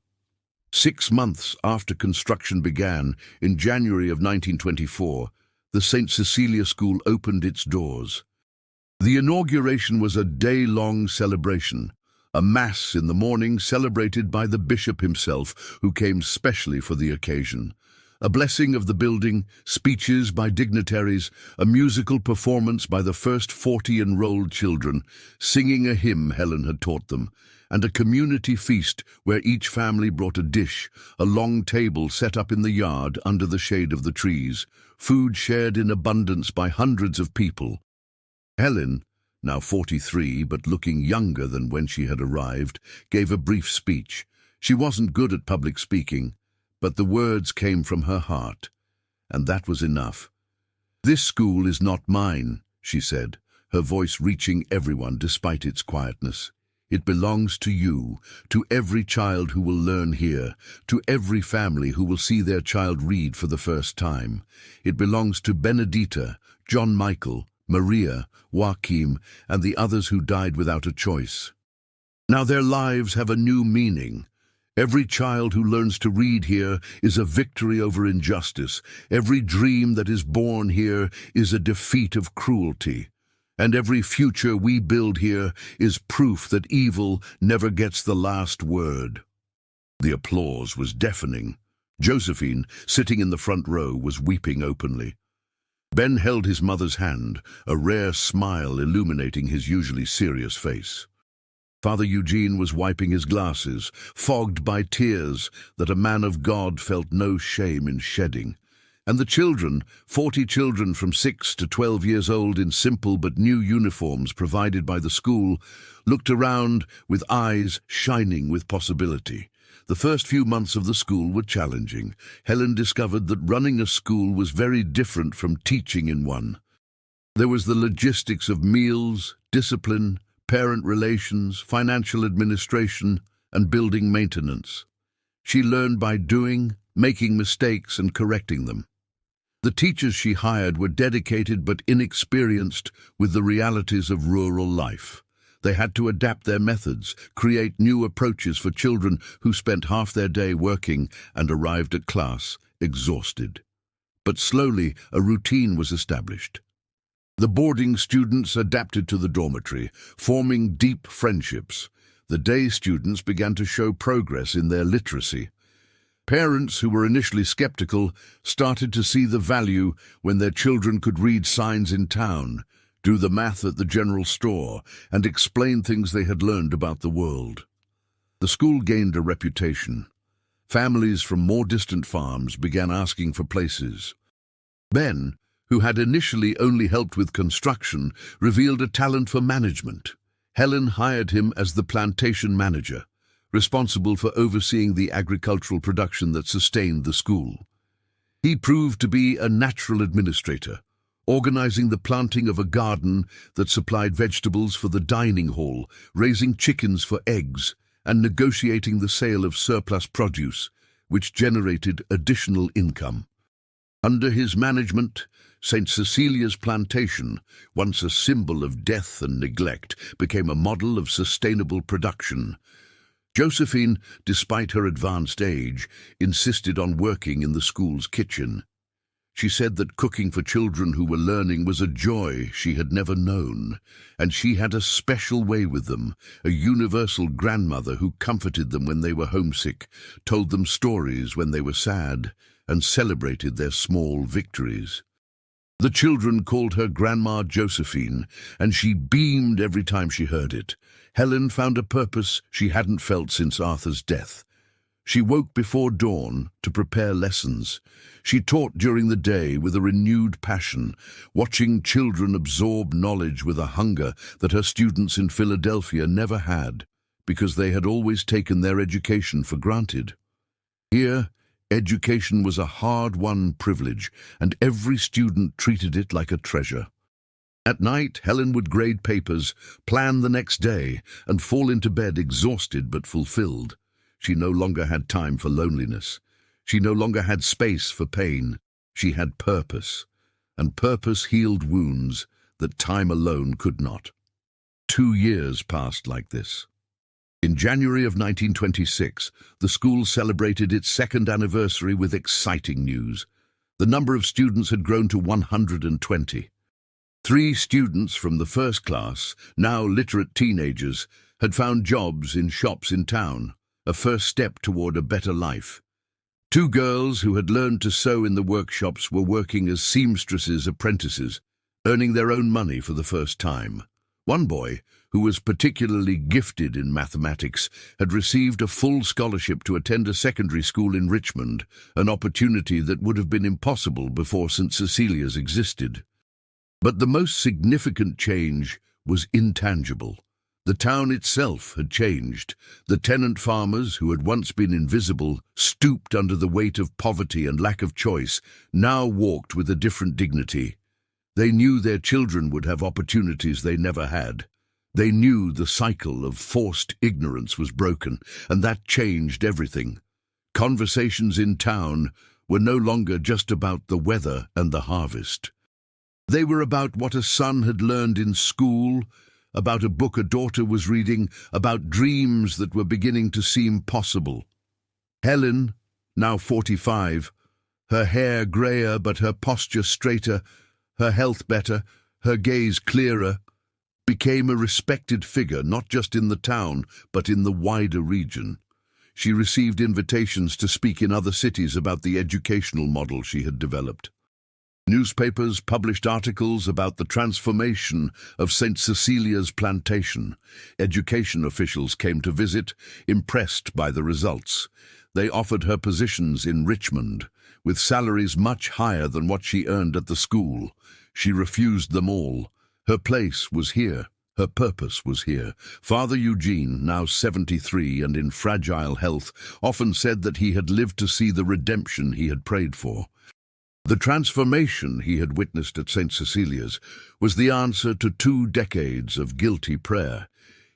6 months after construction began, in January of 1924, the St. Cecilia School opened its doors. The inauguration was a day-long celebration, a mass in the morning celebrated by the bishop himself, who came specially for the occasion. A blessing of the building, speeches by dignitaries, a musical performance by the first 40 enrolled children, singing a hymn Helen had taught them, and a community feast where each family brought a dish, a long table set up in the yard under the shade of the trees, food shared in abundance by hundreds of people. Helen, now 43 but looking younger than when she had arrived, gave a brief speech. She wasn't good at public speaking, but the words came from her heart, and that was enough. "This school is not mine," she said, her voice reaching everyone despite its quietness. It belongs to you, to every child who will learn here, to every family who will see their child read for the first time. It belongs to Benedita, John Michael, Maria, Joachim, and the others who died without a choice. Now their lives have a new meaning. Every child who learns to read here is a victory over injustice. Every dream that is born here is a defeat of cruelty. And every future we build here is proof that evil never gets the last word. The applause was deafening. Josephine, sitting in the front row, was weeping openly. Ben held his mother's hand, a rare smile illuminating his usually serious face. Father Eugene was wiping his glasses, fogged by tears that a man of God felt no shame in shedding. And the children, 40 children from 6 to 12 years old in simple but new uniforms provided by the school, looked around with eyes shining with possibility. The first few months of the school were challenging. Helen discovered that running a school was very different from teaching in one. There was the logistics of meals, discipline, parent relations, financial administration, and building maintenance. She learned by doing, making mistakes, and correcting them. The teachers she hired were dedicated but inexperienced with the realities of rural life. They had to adapt their methods, create new approaches for children who spent half their day working and arrived at class exhausted. But slowly a routine was established. The boarding students adapted to the dormitory, forming deep friendships. The day students began to show progress in their literacy. Parents who were initially skeptical started to see the value when their children could read signs in town, do the math at the general store, and explain things they had learned about the world. The school gained a reputation. Families from more distant farms began asking for places. Ben, who had initially only helped with construction, revealed a talent for management. Helen hired him as the plantation manager, responsible for overseeing the agricultural production that sustained the school. He proved to be a natural administrator, organizing the planting of a garden that supplied vegetables for the dining hall, raising chickens for eggs, and negotiating the sale of surplus produce, which generated additional income. Under his management, St. Cecilia's plantation, once a symbol of death and neglect, became a model of sustainable production. Josephine, despite her advanced age, insisted on working in the school's kitchen. She said that cooking for children who were learning was a joy she had never known, and she had a special way with them, a universal grandmother who comforted them when they were homesick, told them stories when they were sad, and celebrated their small victories. The children called her Grandma Josephine, and she beamed every time she heard it. Helen found a purpose she hadn't felt since Arthur's death. She woke before dawn to prepare lessons. She taught during the day with a renewed passion, watching children absorb knowledge with a hunger that her students in Philadelphia never had, because they had always taken their education for granted. Here, education was a hard-won privilege, and every student treated it like a treasure. At night, Helen would grade papers, plan the next day, and fall into bed exhausted but fulfilled. She no longer had time for loneliness. She no longer had space for pain. She had purpose, and purpose healed wounds that time alone could not. 2 years passed like this. In January of 1926, the school celebrated its second anniversary with exciting news. The number of students had grown to 120. 3 students from the first class, now literate teenagers, had found jobs in shops in town, a first step toward a better life. 2 girls who had learned to sew in the workshops were working as seamstresses' apprentices, earning their own money for the first time. One boy, who was particularly gifted in mathematics, had received a full scholarship to attend a secondary school in Richmond, an opportunity that would have been impossible before St. Cecilia's existed. But the most significant change was intangible. The town itself had changed. The tenant farmers, who had once been invisible, stooped under the weight of poverty and lack of choice, now walked with a different dignity. They knew their children would have opportunities they never had. They knew the cycle of forced ignorance was broken, and that changed everything. Conversations in town were no longer just about the weather and the harvest. They were about what a son had learned in school, about a book a daughter was reading, about dreams that were beginning to seem possible. Helen, now 45, her hair greyer but her posture straighter, her health better, her gaze clearer, became a respected figure not just in the town but in the wider region. She received invitations to speak in other cities about the educational model she had developed. Newspapers published articles about the transformation of St. Cecilia's plantation. Education officials came to visit, impressed by the results. They offered her positions in Richmond, with salaries much higher than what she earned at the school. She refused them all. Her place was here. Her purpose was here. Father Eugene, now 73 and in fragile health, often said that he had lived to see the redemption he had prayed for. The transformation he had witnessed at St. Cecilia's was the answer to 2 decades of guilty prayer.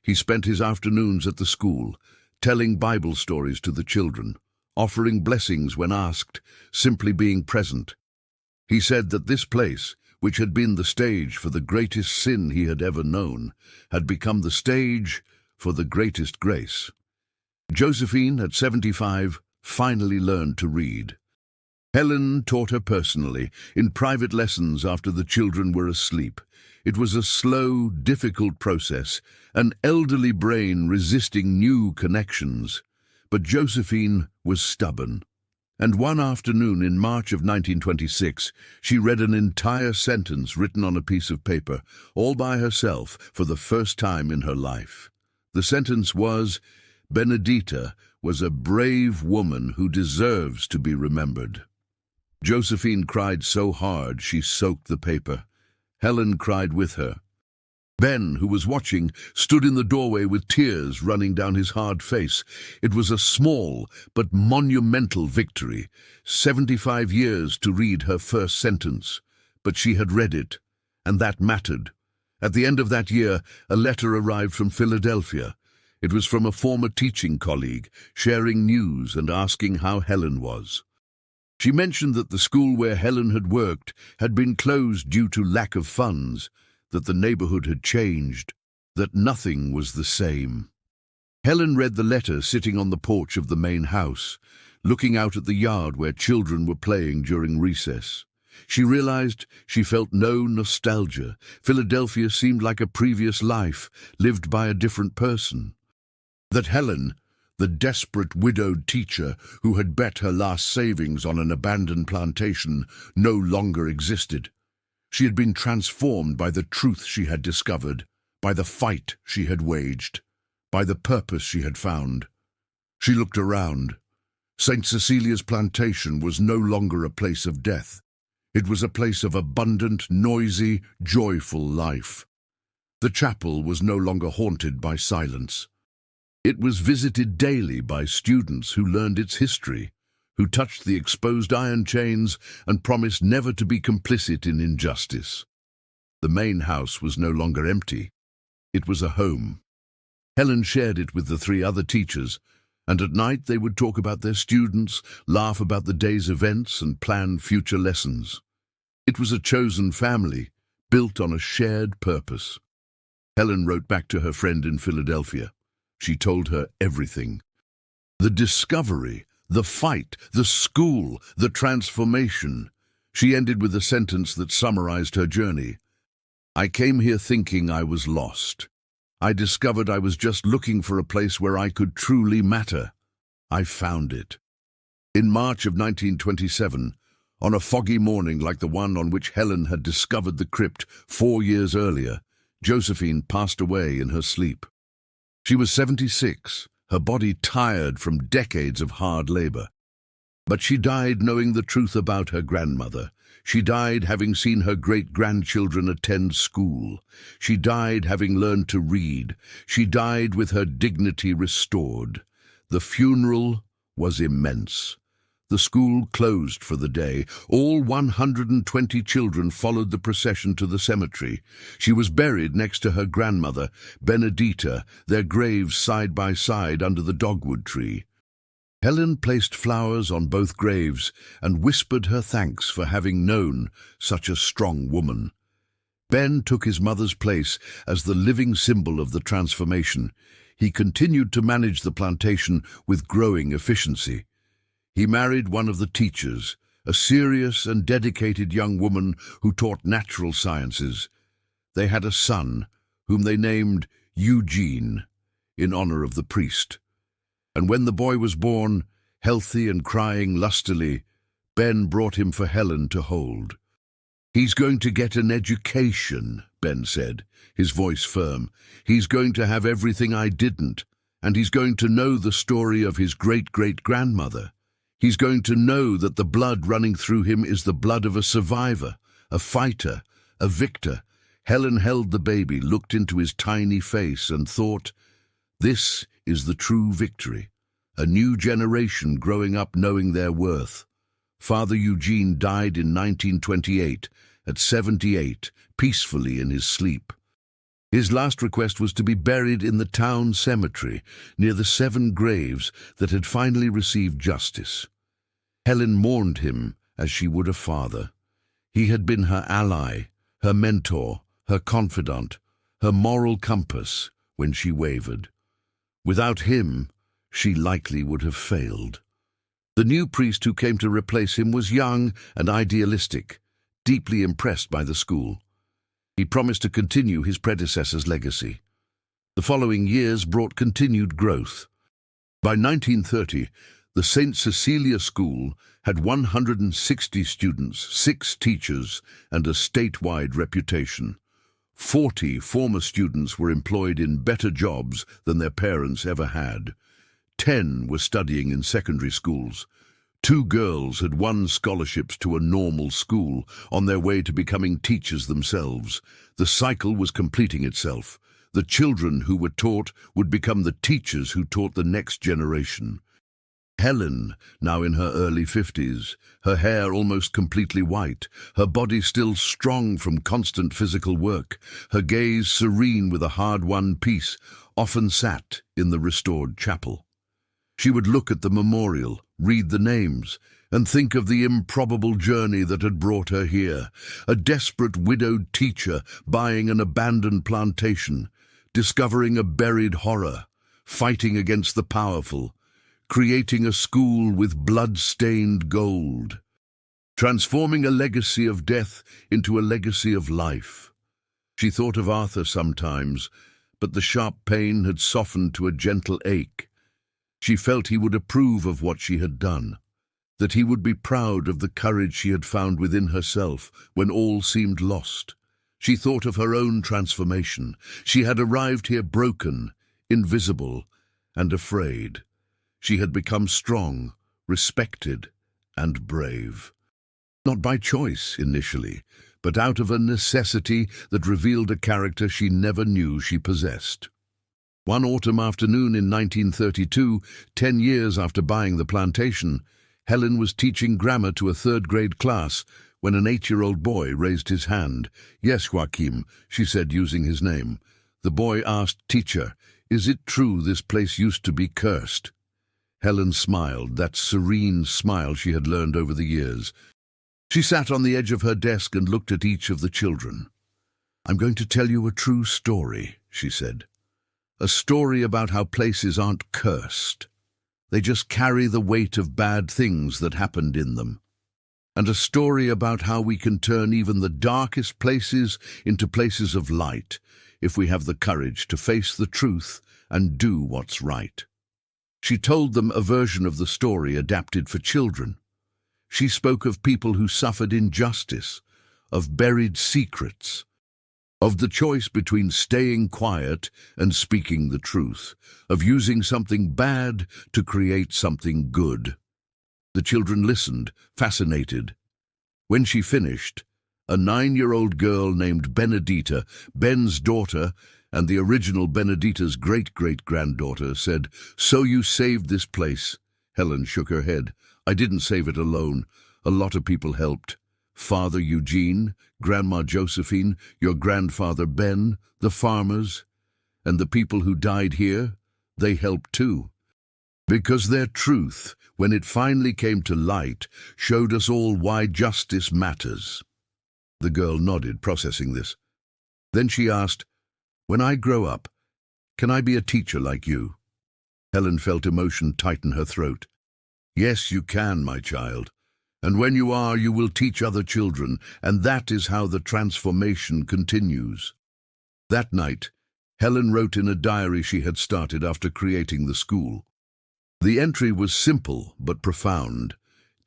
He spent his afternoons at the school, telling Bible stories to the children, offering blessings when asked, simply being present. He said that this place, which had been the stage for the greatest sin he had ever known, had become the stage for the greatest grace. Josephine, at 75, finally learned to read. Helen taught her personally, in private lessons after the children were asleep. It was a slow, difficult process, an elderly brain resisting new connections. But Josephine was stubborn. And one afternoon in March of 1926, she read an entire sentence written on a piece of paper, all by herself, for the first time in her life. The sentence was, "Benedita was a brave woman who deserves to be remembered." Josephine cried so hard she soaked the paper. Helen cried with her. Ben, who was watching, stood in the doorway with tears running down his hard face. It was a small but monumental victory. 75 years to read her first sentence. But she had read it, and that mattered. At the end of that year, a letter arrived from Philadelphia. It was from a former teaching colleague, sharing news and asking how Helen was. She mentioned that the school where Helen had worked had been closed due to lack of funds, that the neighborhood had changed, that nothing was the same. Helen read the letter sitting on the porch of the main house, looking out at the yard where children were playing during recess. She realized she felt no nostalgia. Philadelphia seemed like a previous life, lived by a different person. That Helen, the desperate widowed teacher who had bet her last savings on an abandoned plantation, no longer existed. She had been transformed by the truth she had discovered, by the fight she had waged, by the purpose she had found. She looked around. St. Cecilia's plantation was no longer a place of death. It was a place of abundant, noisy, joyful life. The chapel was no longer haunted by silence. It was visited daily by students who learned its history, who touched the exposed iron chains and promised never to be complicit in injustice. The main house was no longer empty. It was a home. Helen shared it with the 3 other teachers, and at night they would talk about their students, laugh about the day's events, and plan future lessons. It was a chosen family, built on a shared purpose. Helen wrote back to her friend in Philadelphia. She told her everything. The discovery, the fight, the school, the transformation. She ended with a sentence that summarized her journey. "I came here thinking I was lost. I discovered I was just looking for a place where I could truly matter. I found it." In March of 1927, on a foggy morning like the one on which Helen had discovered the crypt 4 years earlier, Josephine passed away in her sleep. She was 76, her body tired from decades of hard labor. But she died knowing the truth about her grandmother. She died having seen her great-grandchildren attend school. She died having learned to read. She died with her dignity restored. The funeral was immense. The school closed for the day. All 120 children followed the procession to the cemetery. She was buried next to her grandmother, Benedita, their graves side by side under the dogwood tree. Helen placed flowers on both graves and whispered her thanks for having known such a strong woman. Ben took his mother's place as the living symbol of the transformation. He continued to manage the plantation with growing efficiency. He married one of the teachers, a serious and dedicated young woman who taught natural sciences. They had a son, whom they named Eugene, in honor of the priest. And when the boy was born, healthy and crying lustily, Ben brought him for Helen to hold. "He's going to get an education," Ben said, his voice firm. "He's going to have everything I didn't, and he's going to know the story of his great-great-grandmother. He's going to know that the blood running through him is the blood of a survivor, a fighter, a victor." Helen held the baby, looked into his tiny face, and thought, "This is the true victory, a new generation growing up knowing their worth." Father Eugene died in 1928, at 78, peacefully in his sleep. His last request was to be buried in the town cemetery, near the 7 graves that had finally received justice. Helen mourned him as she would a father. He had been her ally, her mentor, her confidant, her moral compass when she wavered. Without him, she likely would have failed. The new priest who came to replace him was young and idealistic, deeply impressed by the school. He promised to continue his predecessor's legacy. The following years brought continued growth. By 1930, the St. Cecilia School had 160 students, 6 teachers, and a statewide reputation. 40 former students were employed in better jobs than their parents ever had. 10 were studying in secondary schools. 2 girls had won scholarships to a normal school on their way to becoming teachers themselves. The cycle was completing itself. The children who were taught would become the teachers who taught the next generation. Helen, now in her early 50s, her hair almost completely white, her body still strong from constant physical work, her gaze serene with a hard-won peace, often sat in the restored chapel. She would look at the memorial, read the names, and think of the improbable journey that had brought her here. A desperate widowed teacher buying an abandoned plantation, discovering a buried horror, fighting against the powerful, creating a school with blood-stained gold, transforming a legacy of death into a legacy of life. She thought of Arthur sometimes, but the sharp pain had softened to a gentle ache. She felt he would approve of what she had done, that he would be proud of the courage she had found within herself when all seemed lost. She thought of her own transformation. She had arrived here broken, invisible, and afraid. She had become strong, respected, and brave. Not by choice initially, but out of a necessity that revealed a character she never knew she possessed. One autumn afternoon in 1932, 10 years after buying the plantation, Helen was teaching grammar to a 3rd-grade class when an 8-year-old boy raised his hand. "Yes, Joachim," she said, using his name. The boy asked, "Teacher, is it true this place used to be cursed?" Helen smiled, that serene smile she had learned over the years. She sat on the edge of her desk and looked at each of the children. "I'm going to tell you a true story," she said. "A story about how places aren't cursed. They just carry the weight of bad things that happened in them. And a story about how we can turn even the darkest places into places of light if we have the courage to face the truth and do what's right." She told them a version of the story adapted for children. She spoke of people who suffered injustice, of buried secrets, of the choice between staying quiet and speaking the truth, of using something bad to create something good. The children listened, fascinated. When she finished, a 9-year-old girl named Benedita, Ben's daughter, and the original Benedita's great-great-granddaughter, said, "So you saved this place." Helen shook her head. I didn't save it alone. A lot of people helped. Father Eugene, Grandma Josephine, your grandfather Ben, the farmers, and the people who died here, they helped too. Because their truth, when it finally came to light, showed us all why justice matters. The girl nodded, processing this. Then she asked, "When I grow up, can I be a teacher like you?" Helen felt emotion tighten her throat. "Yes, you can, my child. And when you are, you will teach other children, and that is how the transformation continues." That night, Helen wrote in a diary she had started after creating the school. The entry was simple but profound.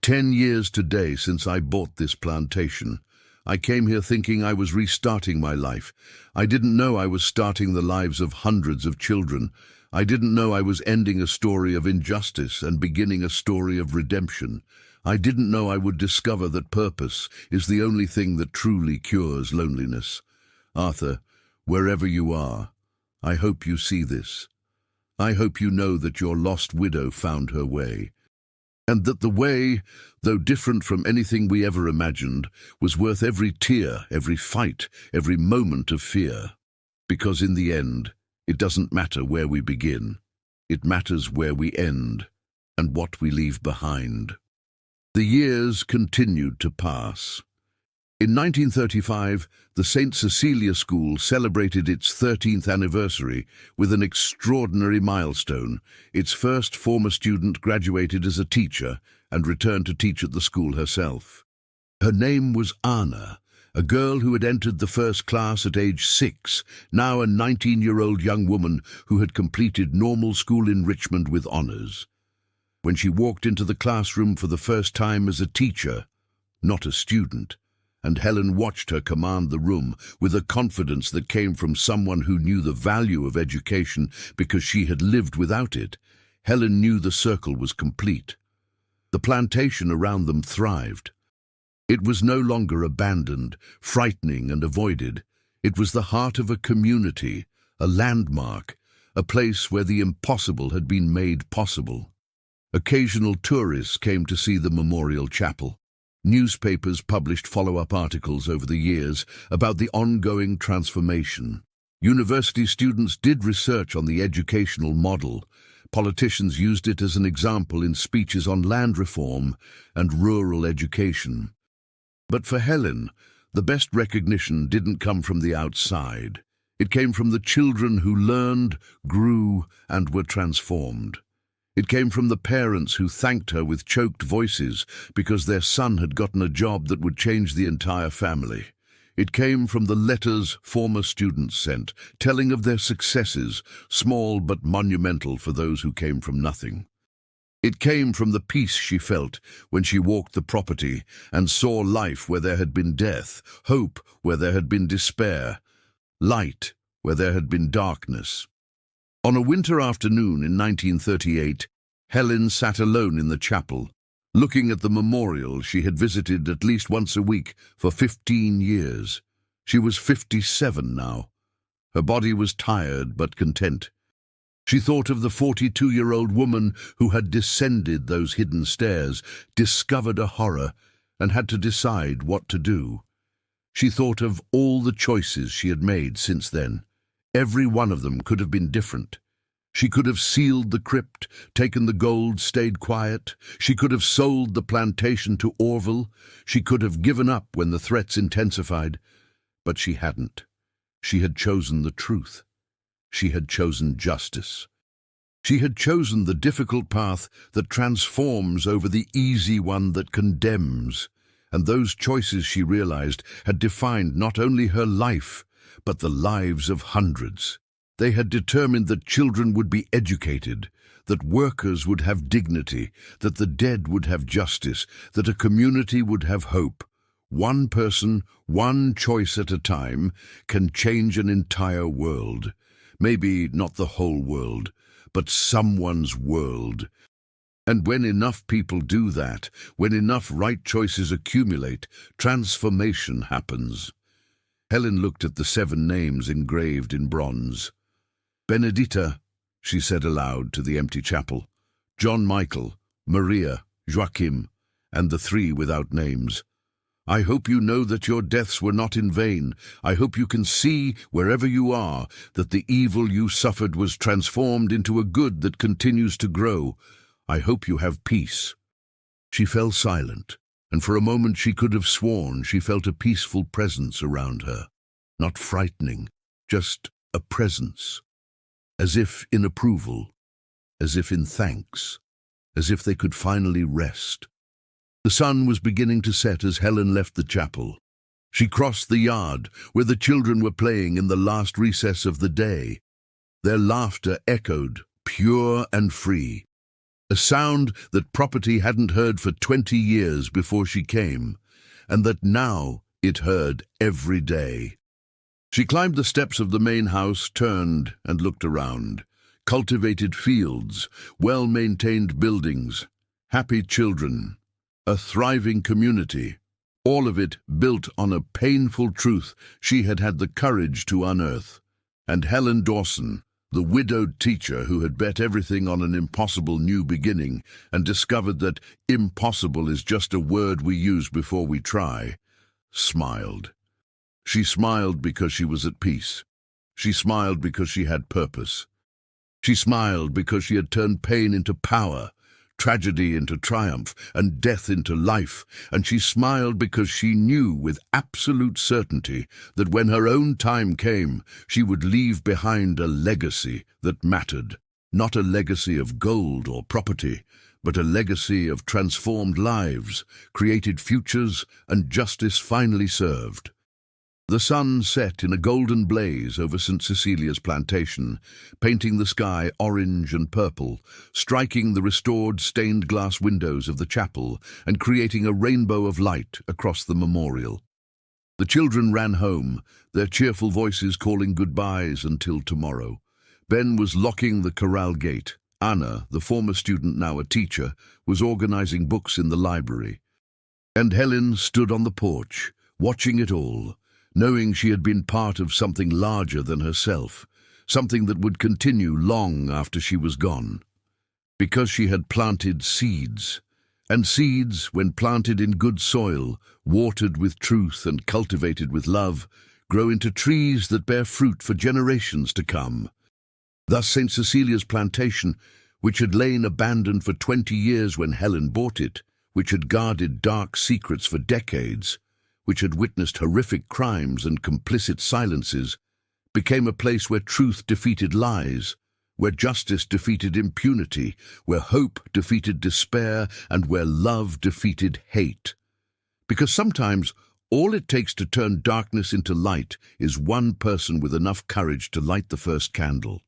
10 years today since I bought this plantation. I came here thinking I was restarting my life. I didn't know I was starting the lives of hundreds of children. I didn't know I was ending a story of injustice and beginning a story of redemption. I didn't know I would discover that purpose is the only thing that truly cures loneliness. Arthur, wherever you are, I hope you see this. I hope you know that your lost widow found her way, and that the way, though different from anything we ever imagined, was worth every tear, every fight, every moment of fear. Because in the end, it doesn't matter where we begin. It matters where we end, and what we leave behind. The years continued to pass. In 1935, the St. Cecilia School celebrated its 13th anniversary with an extraordinary milestone. Its first former student graduated as a teacher and returned to teach at the school herself. Her name was Anna, a girl who had entered the first class at age 6, now a 19-year-old young woman who had completed normal school enrichment with honors. When she walked into the classroom for the first time as a teacher, not a student, and Helen watched her command the room with a confidence that came from someone who knew the value of education because she had lived without it, Helen knew the circle was complete. The plantation around them thrived. It was no longer abandoned, frightening and avoided. It was the heart of a community, a landmark, a place where the impossible had been made possible. Occasional tourists came to see the memorial chapel. Newspapers published follow-up articles over the years about the ongoing transformation. University students did research on the educational model. Politicians used it as an example in speeches on land reform and rural education. But for Helen, the best recognition didn't come from the outside. It came from the children who learned, grew, and were transformed. It came from the parents who thanked her with choked voices because their son had gotten a job that would change the entire family. It came from the letters former students sent, telling of their successes, small but monumental for those who came from nothing. It came from the peace she felt when she walked the property and saw life where there had been death, hope where there had been despair, light where there had been darkness. On a winter afternoon in 1938, Helen sat alone in the chapel, looking at the memorial she had visited at least once a week for 15 years. She was 57 now. Her body was tired but content. She thought of the 42-year-old woman who had descended those hidden stairs, discovered a horror, and had to decide what to do. She thought of all the choices she had made since then. Every one of them could have been different. She could have sealed the crypt, taken the gold, stayed quiet. She could have sold the plantation to Orville. She could have given up when the threats intensified. But she hadn't. She had chosen the truth. She had chosen justice. She had chosen the difficult path that transforms over the easy one that condemns. And those choices, she realized, had defined not only her life, but the lives of hundreds. They had determined that children would be educated, that workers would have dignity, that the dead would have justice, that a community would have hope. One person, one choice at a time, can change an entire world. Maybe not the whole world, but someone's world. And when enough people do that, when enough right choices accumulate, transformation happens. Helen looked at the 7 names engraved in bronze. Benedita, she said aloud to the empty chapel. John Michael, Maria, Joachim, and the three without names. I hope you know that your deaths were not in vain. I hope you can see, wherever you are, that the evil you suffered was transformed into a good that continues to grow. I hope you have peace." She fell silent, and for a moment she could have sworn she felt a peaceful presence around her. Not frightening, just a presence. As if in approval, as if in thanks, as if they could finally rest. The sun was beginning to set as Helen left the chapel. She crossed the yard where the children were playing in the last recess of the day. Their laughter echoed, pure and free, a sound that property hadn't heard for 20 years before she came, and that now it heard every day. She climbed the steps of the main house, turned and looked around. Cultivated fields, well-maintained buildings, happy children, a thriving community, all of it built on a painful truth she had had the courage to unearth. And Helen Dawson, the widowed teacher who had bet everything on an impossible new beginning and discovered that impossible is just a word we use before we try, smiled. She smiled because she was at peace. She smiled because she had purpose. She smiled because she had turned pain into power, tragedy into triumph, and death into life, and she smiled because she knew with absolute certainty that when her own time came, she would leave behind a legacy that mattered, not a legacy of gold or property, but a legacy of transformed lives, created futures, and justice finally served. The sun set in a golden blaze over St. Cecilia's plantation, painting the sky orange and purple, striking the restored stained glass windows of the chapel, and creating a rainbow of light across the memorial. The children ran home, their cheerful voices calling goodbyes until tomorrow. Ben was locking the corral gate. Anna, the former student now a teacher, was organizing books in the library. And Helen stood on the porch, watching it all, knowing she had been part of something larger than herself, something that would continue long after she was gone. Because she had planted seeds, and seeds, when planted in good soil, watered with truth and cultivated with love, grow into trees that bear fruit for generations to come. Thus St. Cecilia's plantation, which had lain abandoned for 20 years when Helen bought it, which had guarded dark secrets for decades, which had witnessed horrific crimes and complicit silences, became a place where truth defeated lies, where justice defeated impunity, where hope defeated despair, and where love defeated hate. Because sometimes all it takes to turn darkness into light is one person with enough courage to light the first candle.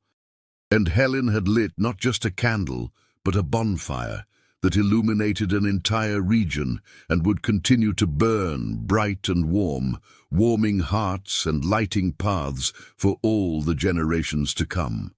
And Helen had lit not just a candle, but a bonfire that illuminated an entire region and would continue to burn bright and warm, warming hearts and lighting paths for all the generations to come.